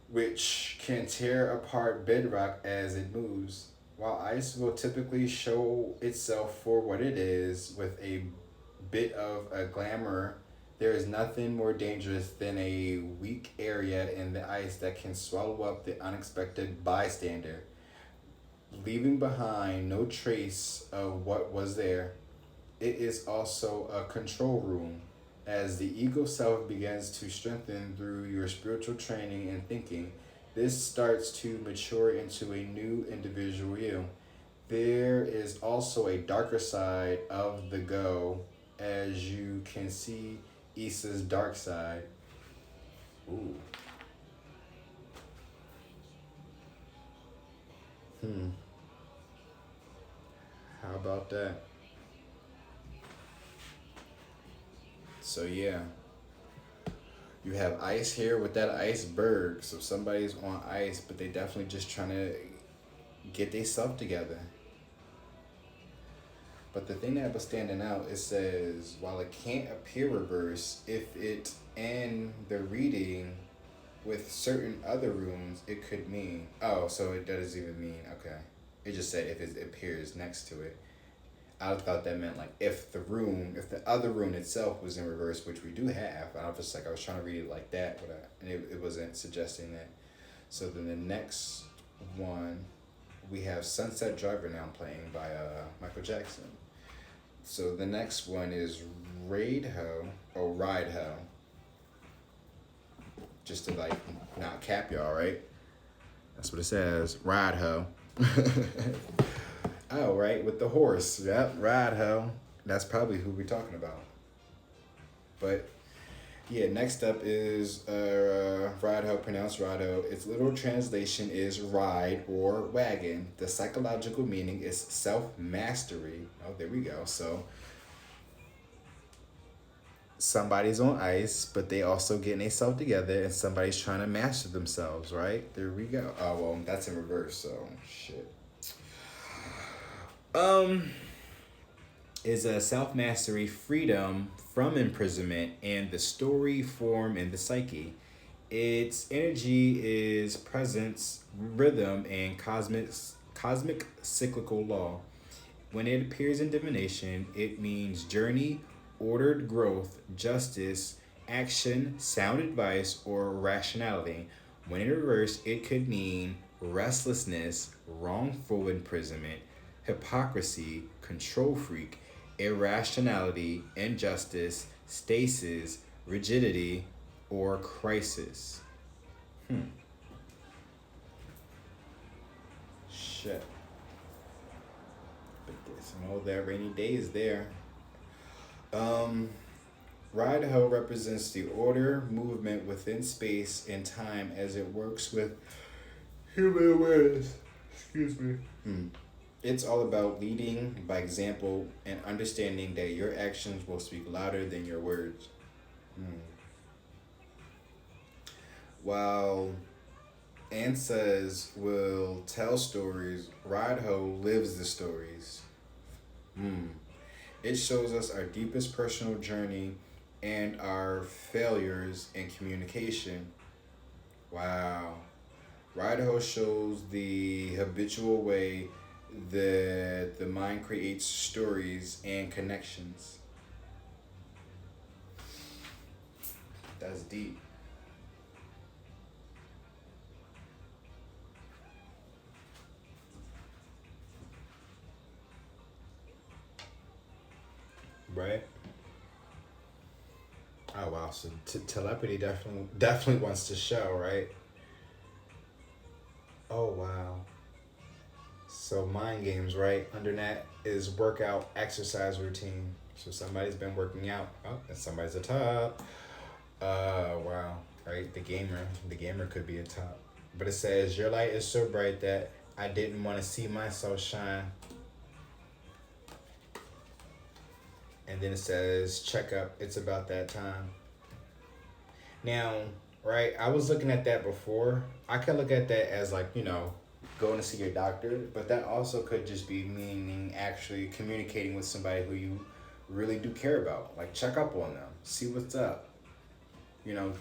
which can tear apart bedrock as it moves. While ice will typically show itself for what it is, with a bit of a glamour, there is nothing more dangerous than a weak area in the ice that can swallow up the unexpected bystander, leaving behind no trace of what was there. It is also a control room. As the ego self begins to strengthen through your spiritual training and thinking, this starts to mature into a new individual you. There is also a darker side of the go, as you can see Issa's dark side. Ooh. Hmm. How about that? So yeah, you have ice here with that iceberg. So somebody's on ice, but they definitely just trying to get themselves together. But the thing that was standing out, it says while it can't appear reverse, if it in the reading with certain other runes, it could mean. Oh, so it doesn't even mean okay. It just said if it appears next to it. I thought that meant like if the other rune itself was in reverse, which we do have. I was just like I was trying to read it like that, and it wasn't suggesting that. So then the next one, we have Sunset Driver now playing by Michael Jackson. So the next one is Raid Ho or Ride Ho. Just to like not cap y'all, right? That's what it says. Ride Ho. Oh, right, with the horse. Yep, Ride Ho. That's probably who we're talking about. But yeah, next up is Ride Ho, pronounced Rado. Its literal translation is ride or wagon. The psychological meaning is self mastery. Oh, there we go. So somebody's on ice, but they also getting themselves together, and somebody's trying to master themselves, right? There we go. Oh, well, that's in reverse, so shit. Um, is a self mastery, freedom from imprisonment, and the story form in the psyche. Its energy is presence, rhythm, and cosmic cyclical law. When it appears in divination, it means journey, ordered growth, justice, action, sound advice, or rationality. When in reverse, it could mean restlessness, wrongful imprisonment, hypocrisy, control freak, irrationality, injustice, stasis, rigidity, or crisis. Hmm. Shit. But there's some old that rainy days there. Um, Ride Ho represents the order, movement within space and time as it works with human awareness. Excuse me. Hmm. It's all about leading by example and understanding that your actions will speak louder than your words. Hmm. While Ansas will tell stories, Ride Ho lives the stories. Hmm. It shows us our deepest personal journey and our failures in communication. Wow. Rideho shows the habitual way that the mind creates stories and connections. That's deep. Right? Oh wow, so telepathy definitely wants to show, right? Oh wow. So mind games, right? Under that is workout exercise routine. So somebody's been working out. Oh, and somebody's a top. Wow. Right? The gamer could be a top. But it says your light is so bright that I didn't want to see myself shine. And then it says check up. It's about that time. Now, right? I was looking at that before. I can look at that as like going to see your doctor, but that also could just be meaning actually communicating with somebody who you really do care about. Like check up on them, see what's up. You know,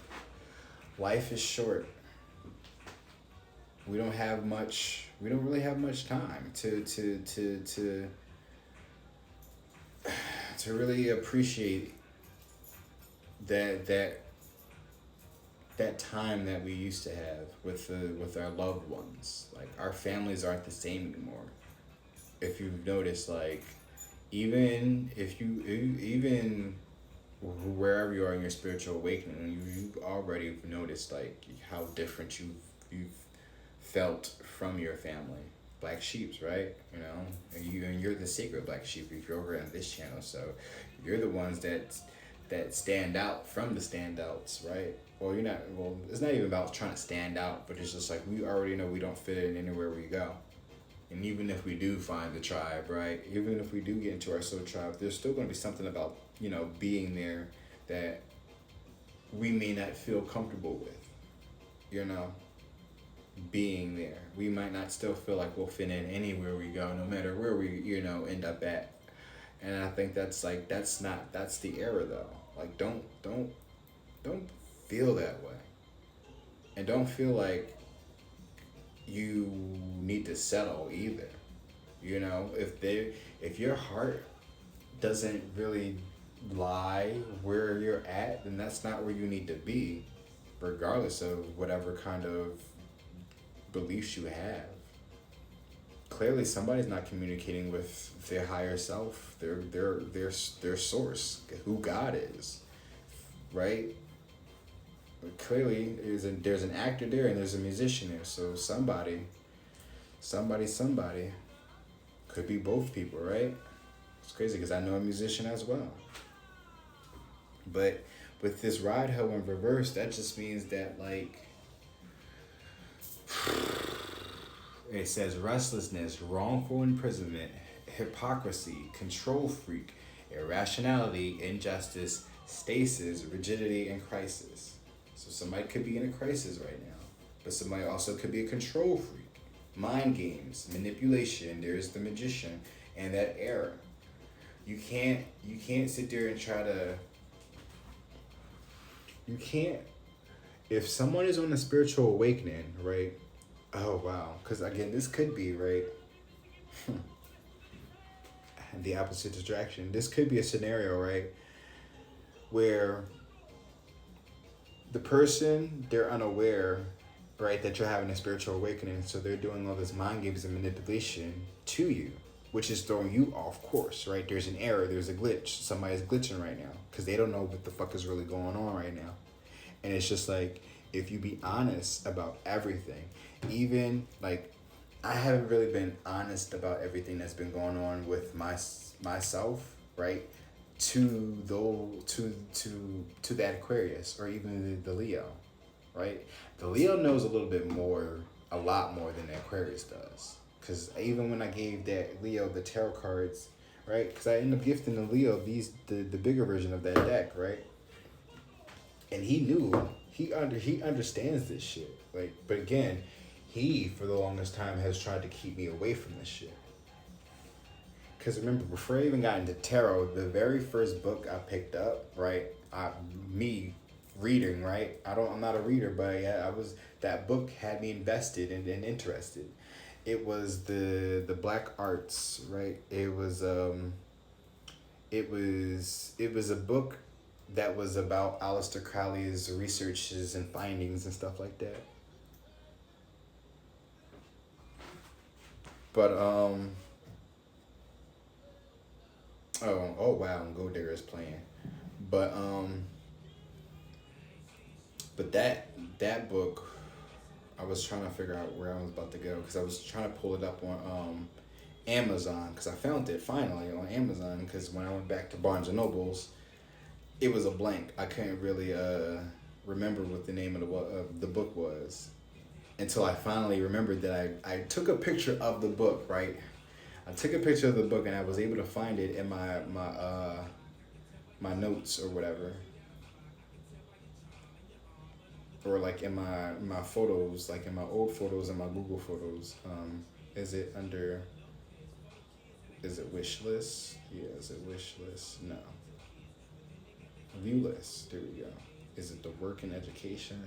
life is short. We don't have much. We don't really have much time to really appreciate that that time that we used to have with our loved ones. Like our families aren't the same anymore. If you've noticed, like even if you even wherever you are in your spiritual awakening, you already noticed like how different you've felt from your family. black sheeps, right? You know, and you're the sacred black sheep if you're over on this channel. So you're the ones that stand out from the standouts, right? Well, you're not. Well, it's not even about trying to stand out, but it's just like we already know we don't fit in anywhere we go. And even if we do find the tribe, right? Even if we do get into our soul tribe, there's still going to be something about, you know, being there that we may not feel comfortable with, you know, being there. We might not still feel like we'll fit in anywhere we go, no matter where we, you know, end up at. And I think that's like, that's the error though. Like, don't feel that way. And don't feel like you need to settle either. You know, if your heart doesn't really lie where you're at, then that's not where you need to be, regardless of whatever kind of beliefs you have. Clearly somebody's not communicating with their higher self, their source, who God is, right? But clearly there's an actor there and there's a musician there. So somebody could be both people, right? It's crazy because I know a musician as well. But with this ride hell in reverse, that just means that, like, it says restlessness, wrongful imprisonment, hypocrisy, control freak, irrationality, injustice, stasis, rigidity, and crisis. So somebody could be in a crisis right now, but somebody also could be a control freak. Mind games, manipulation, there's the magician, and that error. You can't sit there and try to, you can't, if someone is on a spiritual awakening, right? Oh, wow. Because again, this could be, right? The opposite distraction. This could be a scenario, right? Where the person, they're unaware, right, that you're having a spiritual awakening. So they're doing all this mind games and manipulation to you, which is throwing you off course, right? There's an error, there's a glitch. Somebody's glitching right now because they don't know what the fuck is really going on right now. And it's just like, if you be honest about everything, even like, I haven't really been honest about everything that's been going on with myself, right? To that Aquarius or even the Leo, right? The Leo knows a lot more than the Aquarius does. Because even when I gave that Leo the tarot cards, right? Because I ended up gifting the Leo the bigger version of that deck, right? And he knew, he understands this shit. Like, but again, he for the longest time has tried to keep me away from this shit. Because remember, before I even got into tarot, the very first book I picked up, right? Me reading, right? I'm not a reader, but yeah, that book had me invested and interested. It was the Black Arts, right? It was a book that was about Aleister Crowley's researches and findings and stuff like that. But oh wow, Gold Digger is playing. But that book, I was trying to figure out where I was about to go because I was trying to pull it up on Amazon because I found it finally on Amazon because when I went back to Barnes and Nobles, it was a blank. I couldn't really remember what the name of the book was until I finally remembered that I took a picture of the book, right? I took a picture of the book and I was able to find it in my notes or whatever. Or like in my photos, like in my old photos and my Google photos. Is it wish list? Yeah, is it wish list? No. View list, there we go. Is it the work and education?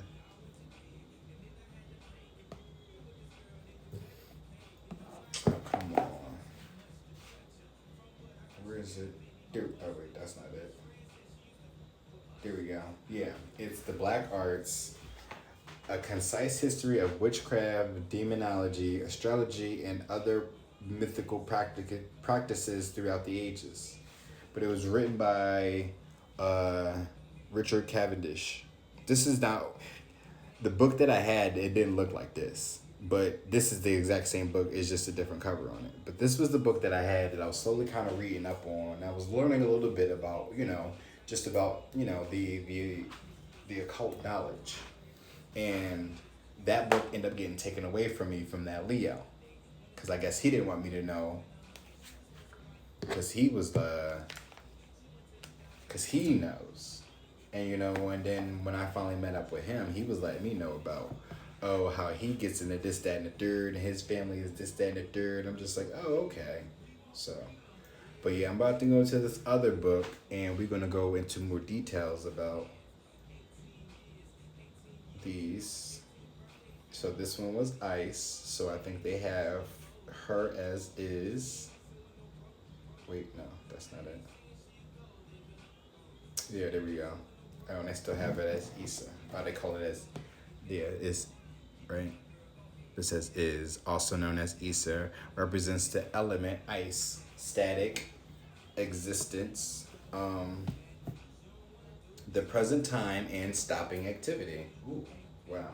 Oh, come on. Where is it? There, oh wait, that's not it. There we go. Yeah, it's the Black Arts, a concise history of witchcraft, demonology, astrology, and other mythical practices throughout the ages. But it was written by Richard Cavendish. This is not the book that I had. It didn't look like this, But this is the exact same book. It's just a different cover on it. But this was the book that I had that I was slowly kind of reading up on. I was learning a little bit about, just about, the occult knowledge. And that book ended up getting taken away from me from that Leo. Because I guess he didn't want me to know. Because because he knows. And, and then when I finally met up with him, he was letting me know about, oh, how he gets into this, that, and the third, and his family is this, that, and the third. I'm just like, oh, okay. So, but yeah, I'm about to go to this other book, and we're going to go into more details about these. So this one was ice. So I think they have her as is. Wait, no, that's not it. Yeah, there we go. Oh, and they still have it as Issa. Oh, they call it as, yeah, is, right? It says is, also known as Issa, represents the element ice, static, existence, the present time, and stopping activity. Ooh, wow.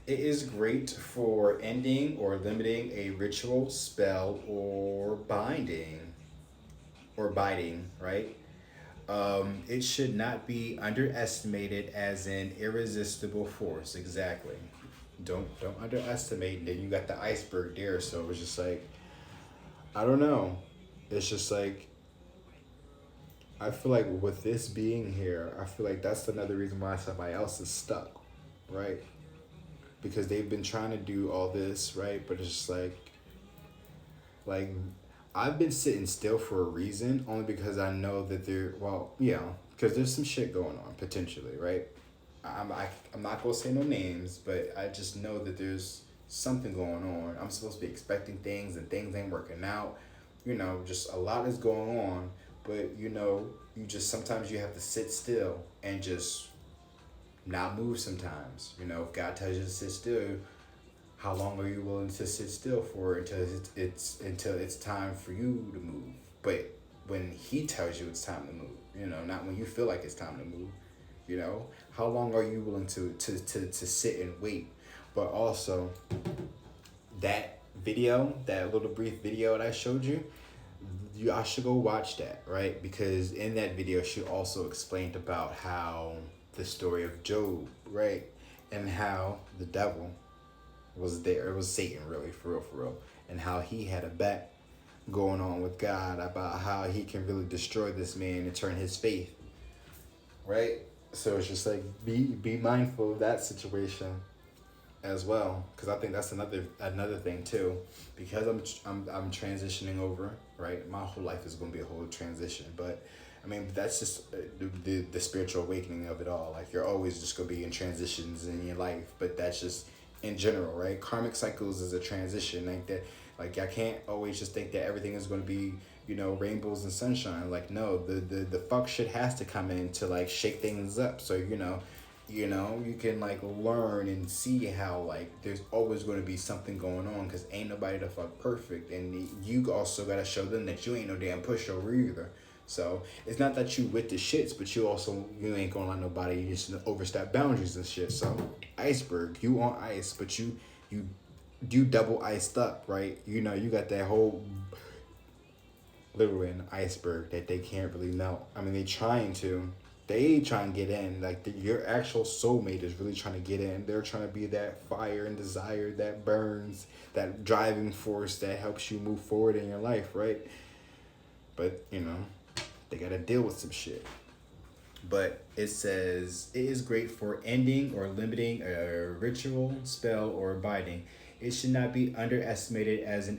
It is great for ending or limiting a ritual, spell, or biting, right? It should not be underestimated as an irresistible force. Exactly. Don't underestimate. Then you got the iceberg there, so it's just like, I don't know. It's just like, I feel like with this being here, I feel like that's another reason why somebody else is stuck, right? Because they've been trying to do all this, right? But it's just like I've been sitting still for a reason, only because I know that because there's some shit going on potentially, right? I'm not gonna say no names, but I just know that there's something going on. I'm supposed to be expecting things, and things ain't working out. Just a lot is going on, but you just sometimes you have to sit still and just not move sometimes. If God tells you to sit still, how long are you willing to sit still for until it's time for you to move? But when he tells you it's time to move, not when you feel like it's time to move. How long are you willing to sit and wait? But also, that video, that little brief video that I showed you, I should go watch that, right? Because in that video, she also explained about how the story of Job, right? And how the devil was there. It was Satan, really, for real. And how he had a bet going on with God about how he can really destroy this man and turn his faith, right? So it's just like, be mindful of that situation as well, because I think that's another thing too, because I'm transitioning over, right? My whole life is going to be a whole transition, but I mean, that's just the spiritual awakening of it all. Like, you're always just going to be in transitions in your life, but that's just in general, right? Karmic cycles is a transition, like that. Like, I can't always just think that everything is going to be, rainbows and sunshine. Like, no, the fuck shit has to come in to like shake things up. So you can like learn and see how like there's always going to be something going on, because ain't nobody the fuck perfect, and you also got to show them that you ain't no damn pushover either. So it's not that you with the shits, but you ain't gonna let nobody just overstep boundaries and shit. So iceberg, you on ice, but you double iced up, right? You got that whole literally an iceberg that they can't really melt. I mean, they try and get in. Like, your actual soulmate is really trying to get in. They're trying to be that fire and desire that burns, that driving force that helps you move forward in your life, right? But they gotta deal with some shit. But it says, it is great for ending or limiting a ritual, spell, or biting. It should not be underestimated as an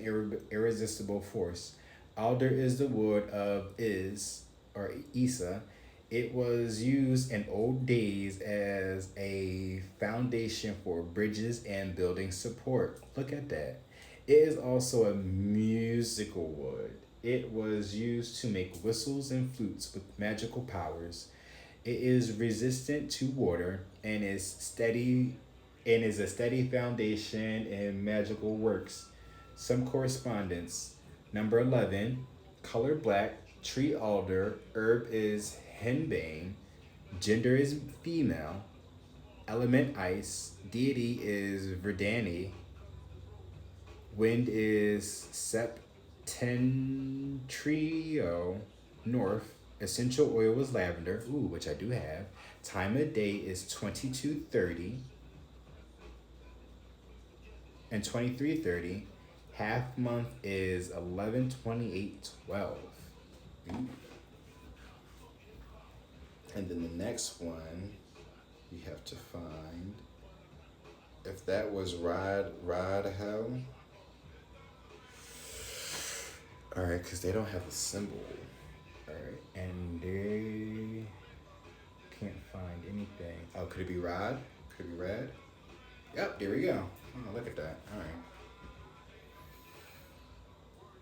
irresistible force. Alder is the wood of Is, or Isa. It was used in old days as a foundation for bridges and building support. Look at that. It is also a musical wood. It was used to make whistles and flutes with magical powers. It is resistant to water and is a steady foundation in magical works. Some correspondence. Number 11, color black, tree alder, herb is henbane, gender is female, Element ice. Deity is Verdani. Wind is Septentrio. North. Essential oil is lavender. Ooh, which I do have. Time of day is 22:30 and 23:30. Half month is 11/28/12. Ooh. And then the next one, you have to find if that was rod hell. All right, because they don't have a symbol. All right, and they can't find anything. Oh, could it be rod? Could it be red? Yep, there we go. Oh, look at that. All right.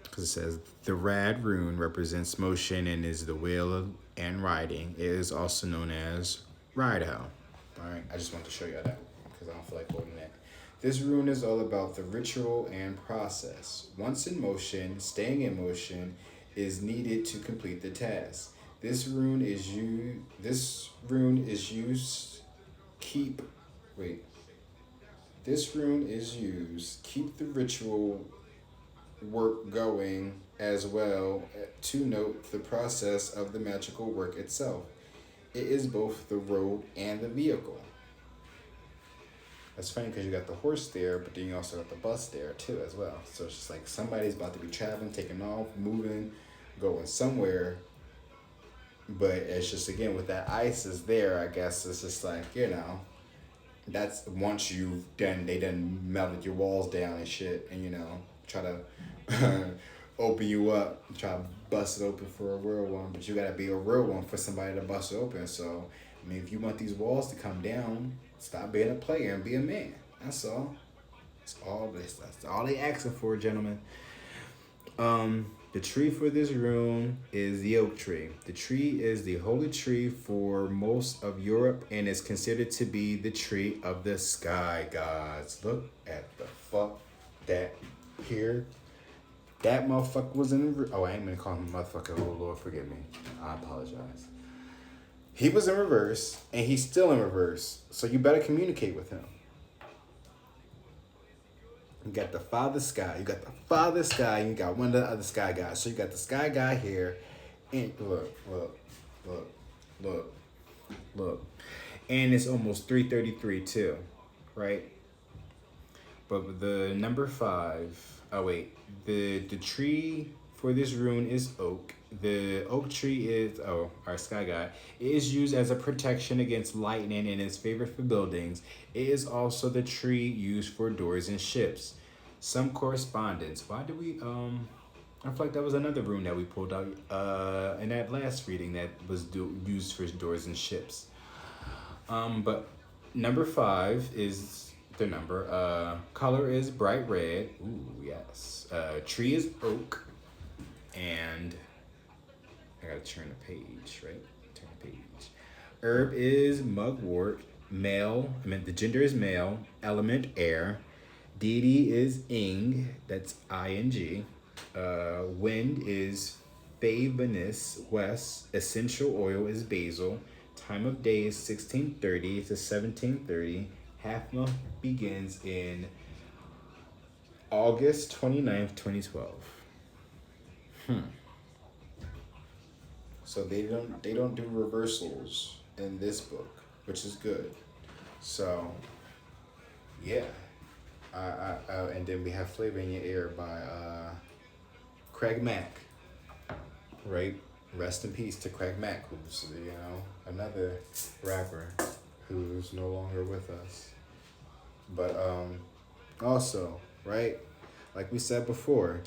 Because it says the rad rune represents motion and is the wheel and riding. It is also known as ride hell. All right, I just want to show you that because I don't feel like quoting that. This rune is all about the ritual and process. Once in motion, staying in motion is needed to complete the task. This rune is used keep wait. This rune is used keep the ritual work going as well to note the process of the magical work itself. It is both the road and the vehicle. That's funny because you got the horse there, but then you also got the bus there too as well. So it's just like somebody's about to be traveling, taking off, moving, going somewhere. But it's just again with that ice is there, I guess it's just like, that's once they done melted your walls down and shit and try to open you up, try to bust it open for a real one, but you gotta be a real one for somebody to bust it open. So, I mean, if you want these walls to come down, stop being a player and be a man. That's all. That's all they asking for, gentlemen. The tree for this rune is the oak tree. The tree is the holy tree for most of Europe and is considered to be the tree of the sky gods. Look at the fuck that here. That motherfucker was in... I ain't gonna call him a motherfucker. Oh, Lord, forgive me. I apologize. He was in reverse, and he's still in reverse. So you better communicate with him. You got the Father Sky. You got the Father Sky, and you got one of the other Sky guys. So you got the Sky guy here. And look. And it's almost 3:33 too, right? But the number 5... Oh wait, the tree for this rune is oak. The oak tree is our sky god. It is used as a protection against lightning and is favored for buildings. It is also the tree used for doors and ships. Some correspondence. Why do we I feel like that was another rune that we pulled out in that last reading that was used for doors and ships. But number 5 is the number. Color is bright red. Ooh, yes. Tree is oak. And I gotta turn the page, right? Turn the page. Herb is mugwort. The gender is male. Element air. Deity is ing. That's ing. Wind is Fabanus west. Essential oil is basil. Time of day is 16:30 to 17:30. Half month begins in August 29th, 2012. So they don't do reversals in this book, which is good. So yeah. And then we have Flavor in Your Ear by Craig Mack. Right? Rest in peace to Craig Mack, who's another rapper who's no longer with us. But also, right, like we said before,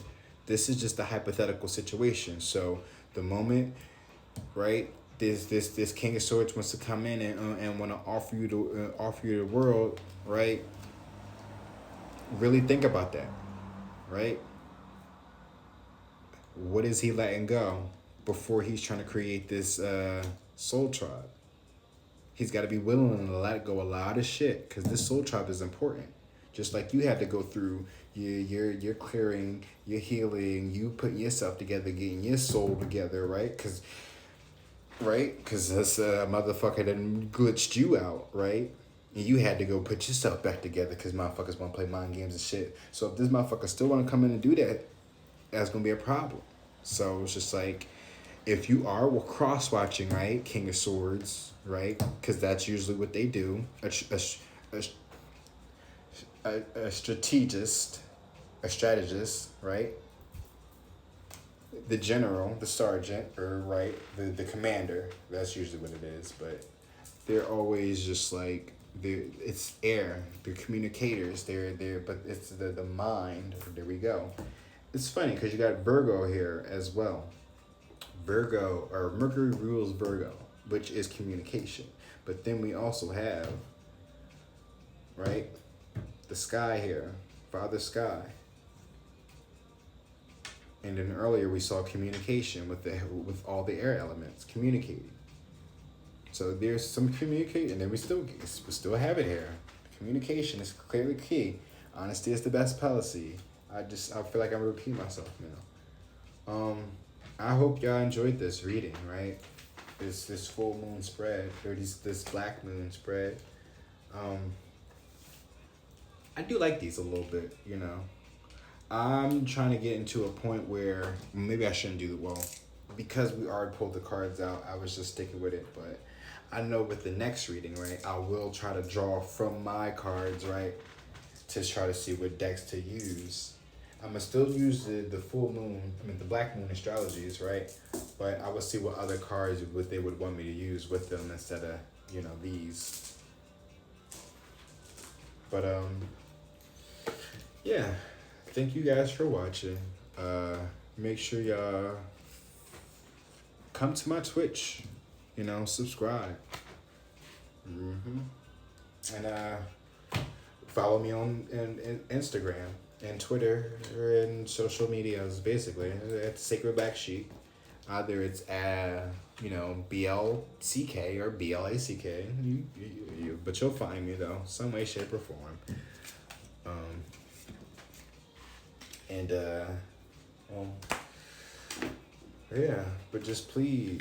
this is just a hypothetical situation. So the moment, right, this King of Swords wants to come in and want to offer you the world, right? Really think about that, right? What is he letting go before he's trying to create this soul tribe? He's got to be willing to let go a lot of shit because this soul tribe is important. Just like you had to go through your clearing, your healing, you putting yourself together, getting your soul together, right? Because this motherfucker done glitched you out, right? And you had to go put yourself back together because motherfuckers want to play mind games and shit. So if this motherfucker still want to come in and do that, that's going to be a problem. So it's just like, if you are cross-watching, right, King of Swords, right, because that's usually what they do, a strategist, right, the general, the sergeant, or right, the commander. That's usually what it is. But they're always just like it's air. They're communicators. But it's the mind. There we go. It's funny because you got Virgo here as well. Virgo or Mercury rules Virgo, which is communication. But then we also have right the sky here, Father Sky. And then earlier we saw communication with all the air elements communicating. So there's some communicate, and then we still have it here. Communication is clearly key. Honesty is the best policy. I feel like I'm repeating myself, I hope y'all enjoyed this reading, right? This full moon spread, or this black moon spread. I do like these a little bit, I'm trying to get into a point where maybe I shouldn't do because we already pulled the cards out. I was just sticking with it, but I know with the next reading, right, I will try to draw from my cards, right, to try to see what decks to use. I'm gonna still use the full moon, the black moon astrologies, right, but I will see what other cards they would want me to use with them instead of these. But yeah. Thank you guys for watching. Make sure y'all come to my Twitch. Subscribe. And follow me on Instagram and Twitter and social medias, basically. At the Sacred Black Sheep. Either it's BLCK or BLACK. But you'll find me, though, some way, shape, or form. Yeah, but just please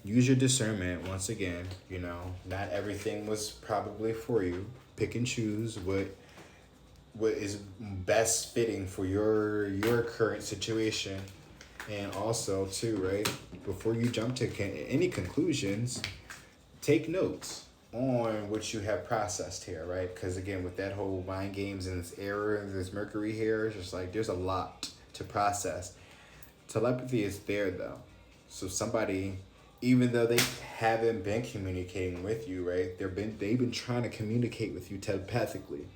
use your discernment once again. Not everything was probably for you. Pick and choose what is best fitting for your current situation, and also too, right, before you jump to any conclusions, take notes on what you have processed here, right? Because again, with that whole mind games and this error and this Mercury here, it's just like there's a lot to process. Telepathy is there though, so somebody, even though they haven't been communicating with you, right, they've been trying to communicate with you telepathically.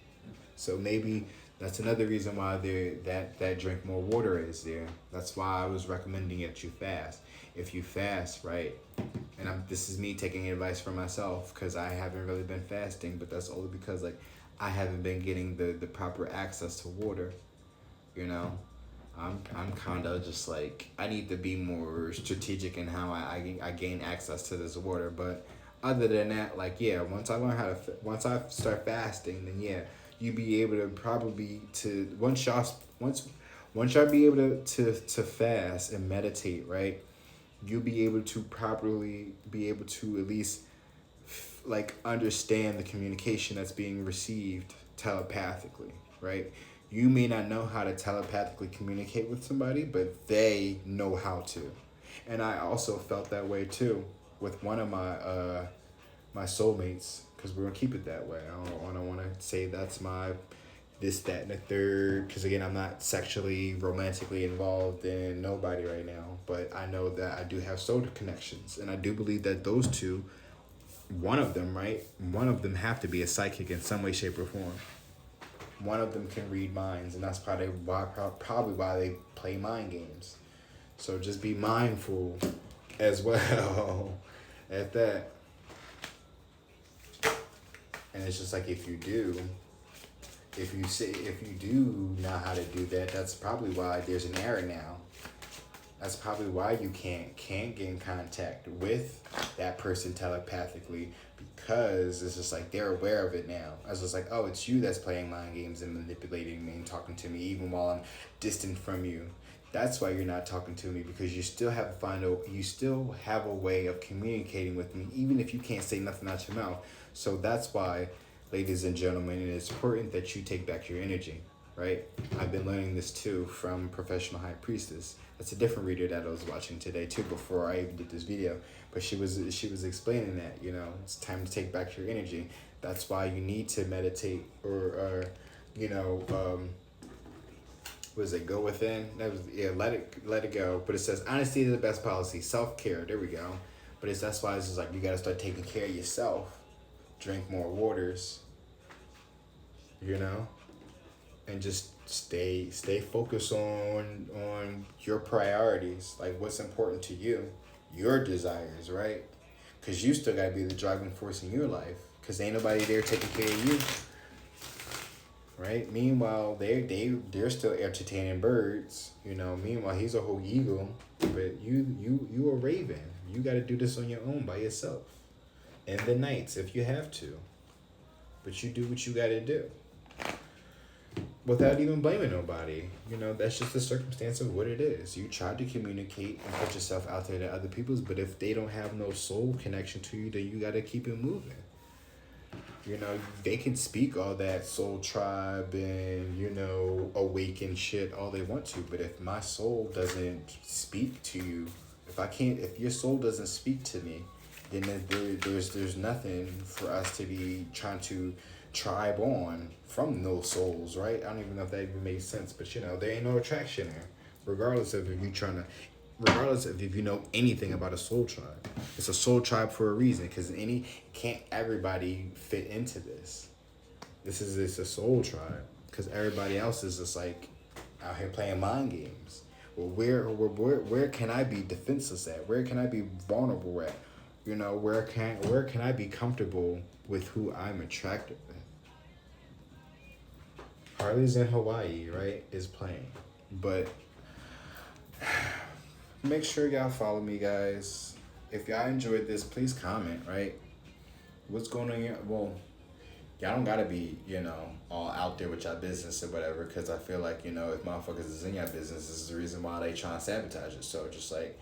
So maybe that's another reason why that drink more water is there. That's why I was recommending that you fast. If you fast, right, and this is me taking advice from myself because I haven't really been fasting, but that's only because I haven't been getting the proper access to water. I'm kind of just I need to be more strategic in how I gain access to this water. But other than that, once I start fasting, then you be able to probably once y'all be able to fast and meditate, right, you'll be able to properly be able to at least understand the communication that's being received telepathically, right? You may not know how to telepathically communicate with somebody, but they know how to. And I also felt that way too with one of my soulmates, because we're gonna keep it that way. I don't want to say that's my this, that, and the third, because again, I'm not sexually, romantically involved in nobody right now, but I know that I do have soul connections, and I do believe that those two, one of them have to be a psychic in some way, shape, or form. One of them can read minds, and that's probably why they play mind games. So just be mindful as well at that. And it's just if you do know how to do that, that's probably why there's an error now. That's probably why you can't gain contact with that person telepathically, because it's just they're aware of it now. I was just oh, it's you that's playing mind games and manipulating me and talking to me even while I'm distant from you. That's why you're not talking to me, because you still have a way of communicating with me, even if you can't say nothing out your mouth. So that's why, ladies and gentlemen, it is important that you take back your energy, right? I've been learning this too from Professional High Priestess. That's a different reader that I was watching today too before I even did this video. But she was explaining that, it's time to take back your energy. That's why you need to meditate, or you know, was it go within? That was, yeah, let it go. But it says honesty is the best policy. Self-care, there we go. But that's why it's just like you gotta start taking care of yourself. Drink more waters, and just stay focused on your priorities, like what's important to you, your desires, right? Because you still gotta be the driving force in your life, because ain't nobody there taking care of you, right? Meanwhile, they're still entertaining birds. Meanwhile, he's a whole eagle, but you a raven. You got to do this on your own by yourself, and the nights if you have to. But you do what you got to do, without even blaming nobody. That's just the circumstance of what it is. You tried to communicate and put yourself out there to other people's, but if they don't have no soul connection to you, then you got to keep it moving. They can speak all that soul tribe and, awaken shit all they want to. But if my soul doesn't speak to you, if your soul doesn't speak to me, then there's nothing for us to be trying to tribe on from those souls, right? I don't even know if that even makes sense, but there ain't no attraction there. Regardless of if you know anything about a soul tribe. It's a soul tribe for a reason, because can't everybody fit into this. It's a soul tribe, because everybody else is just like out here playing mind games. Well, where can I be defenseless at? Where can I be vulnerable at? Where can I be comfortable with who I'm attracted with? Harley's in Hawaii, right? Is playing, but make sure y'all follow me, guys. If y'all enjoyed this, please comment, right? What's going on here? Well, y'all don't gotta be, all out there with y'all business or whatever, because I feel like, if motherfuckers is in your business, this is the reason why they trying to sabotage it. So just like,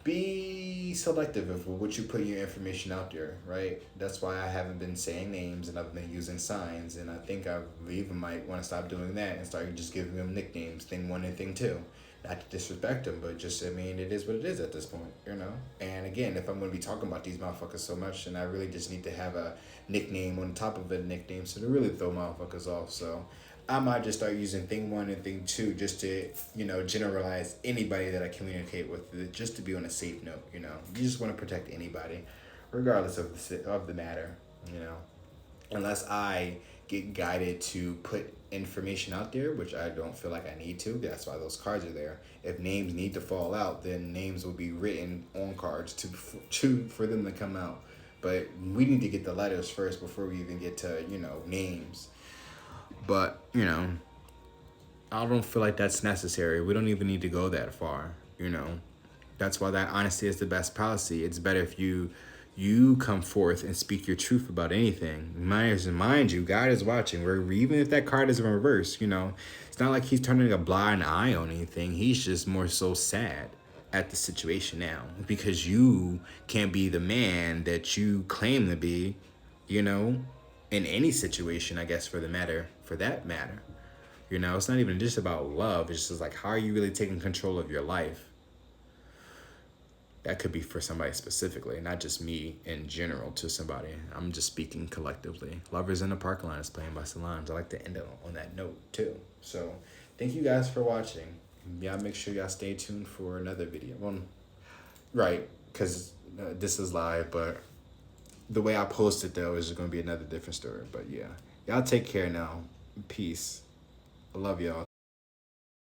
be selective of what you put your information out there, right? That's why I haven't been saying names and I've been using signs, and I think I even might want to stop doing that and start just giving them nicknames, thing 1 and thing 2. Not to disrespect them, but just, it is what it is at this point, And again, if I'm going to be talking about these motherfuckers so much, then I really just need to have a nickname on top of a nickname so to really throw motherfuckers off. So I might just start using thing 1 and thing 2 just to, generalize anybody that I communicate with, just to be on a safe note, You just want to protect anybody, regardless of the matter, Unless I get guided to put information out there, which I don't feel like I need to. That's why those cards are there. If names need to fall out, then names will be written on cards for them to come out. But we need to get the letters first before we even get to, names. But, I don't feel like that's necessary. We don't even need to go that far, That's why that honesty is the best policy. It's better if you come forth and speak your truth about anything. Mind you, God is watching. Even if that card is in reverse, it's not like he's turning a blind eye on anything. He's just more so sad at the situation now, because you can't be the man that you claim to be, in any situation, I guess, for that matter. It's not even just about love. It's just like, how are you really taking control of your life? That could be for somebody specifically, not just me in general to somebody. I'm just speaking collectively. Lovers in the Parking Lot is playing by Solange. I like to end it on that note too. So thank you guys for watching. Y'all make sure y'all stay tuned for another video. Well, right, because this is live, but the way I post it though is going to be another different story. But yeah, y'all take care now. Peace. I love y'all.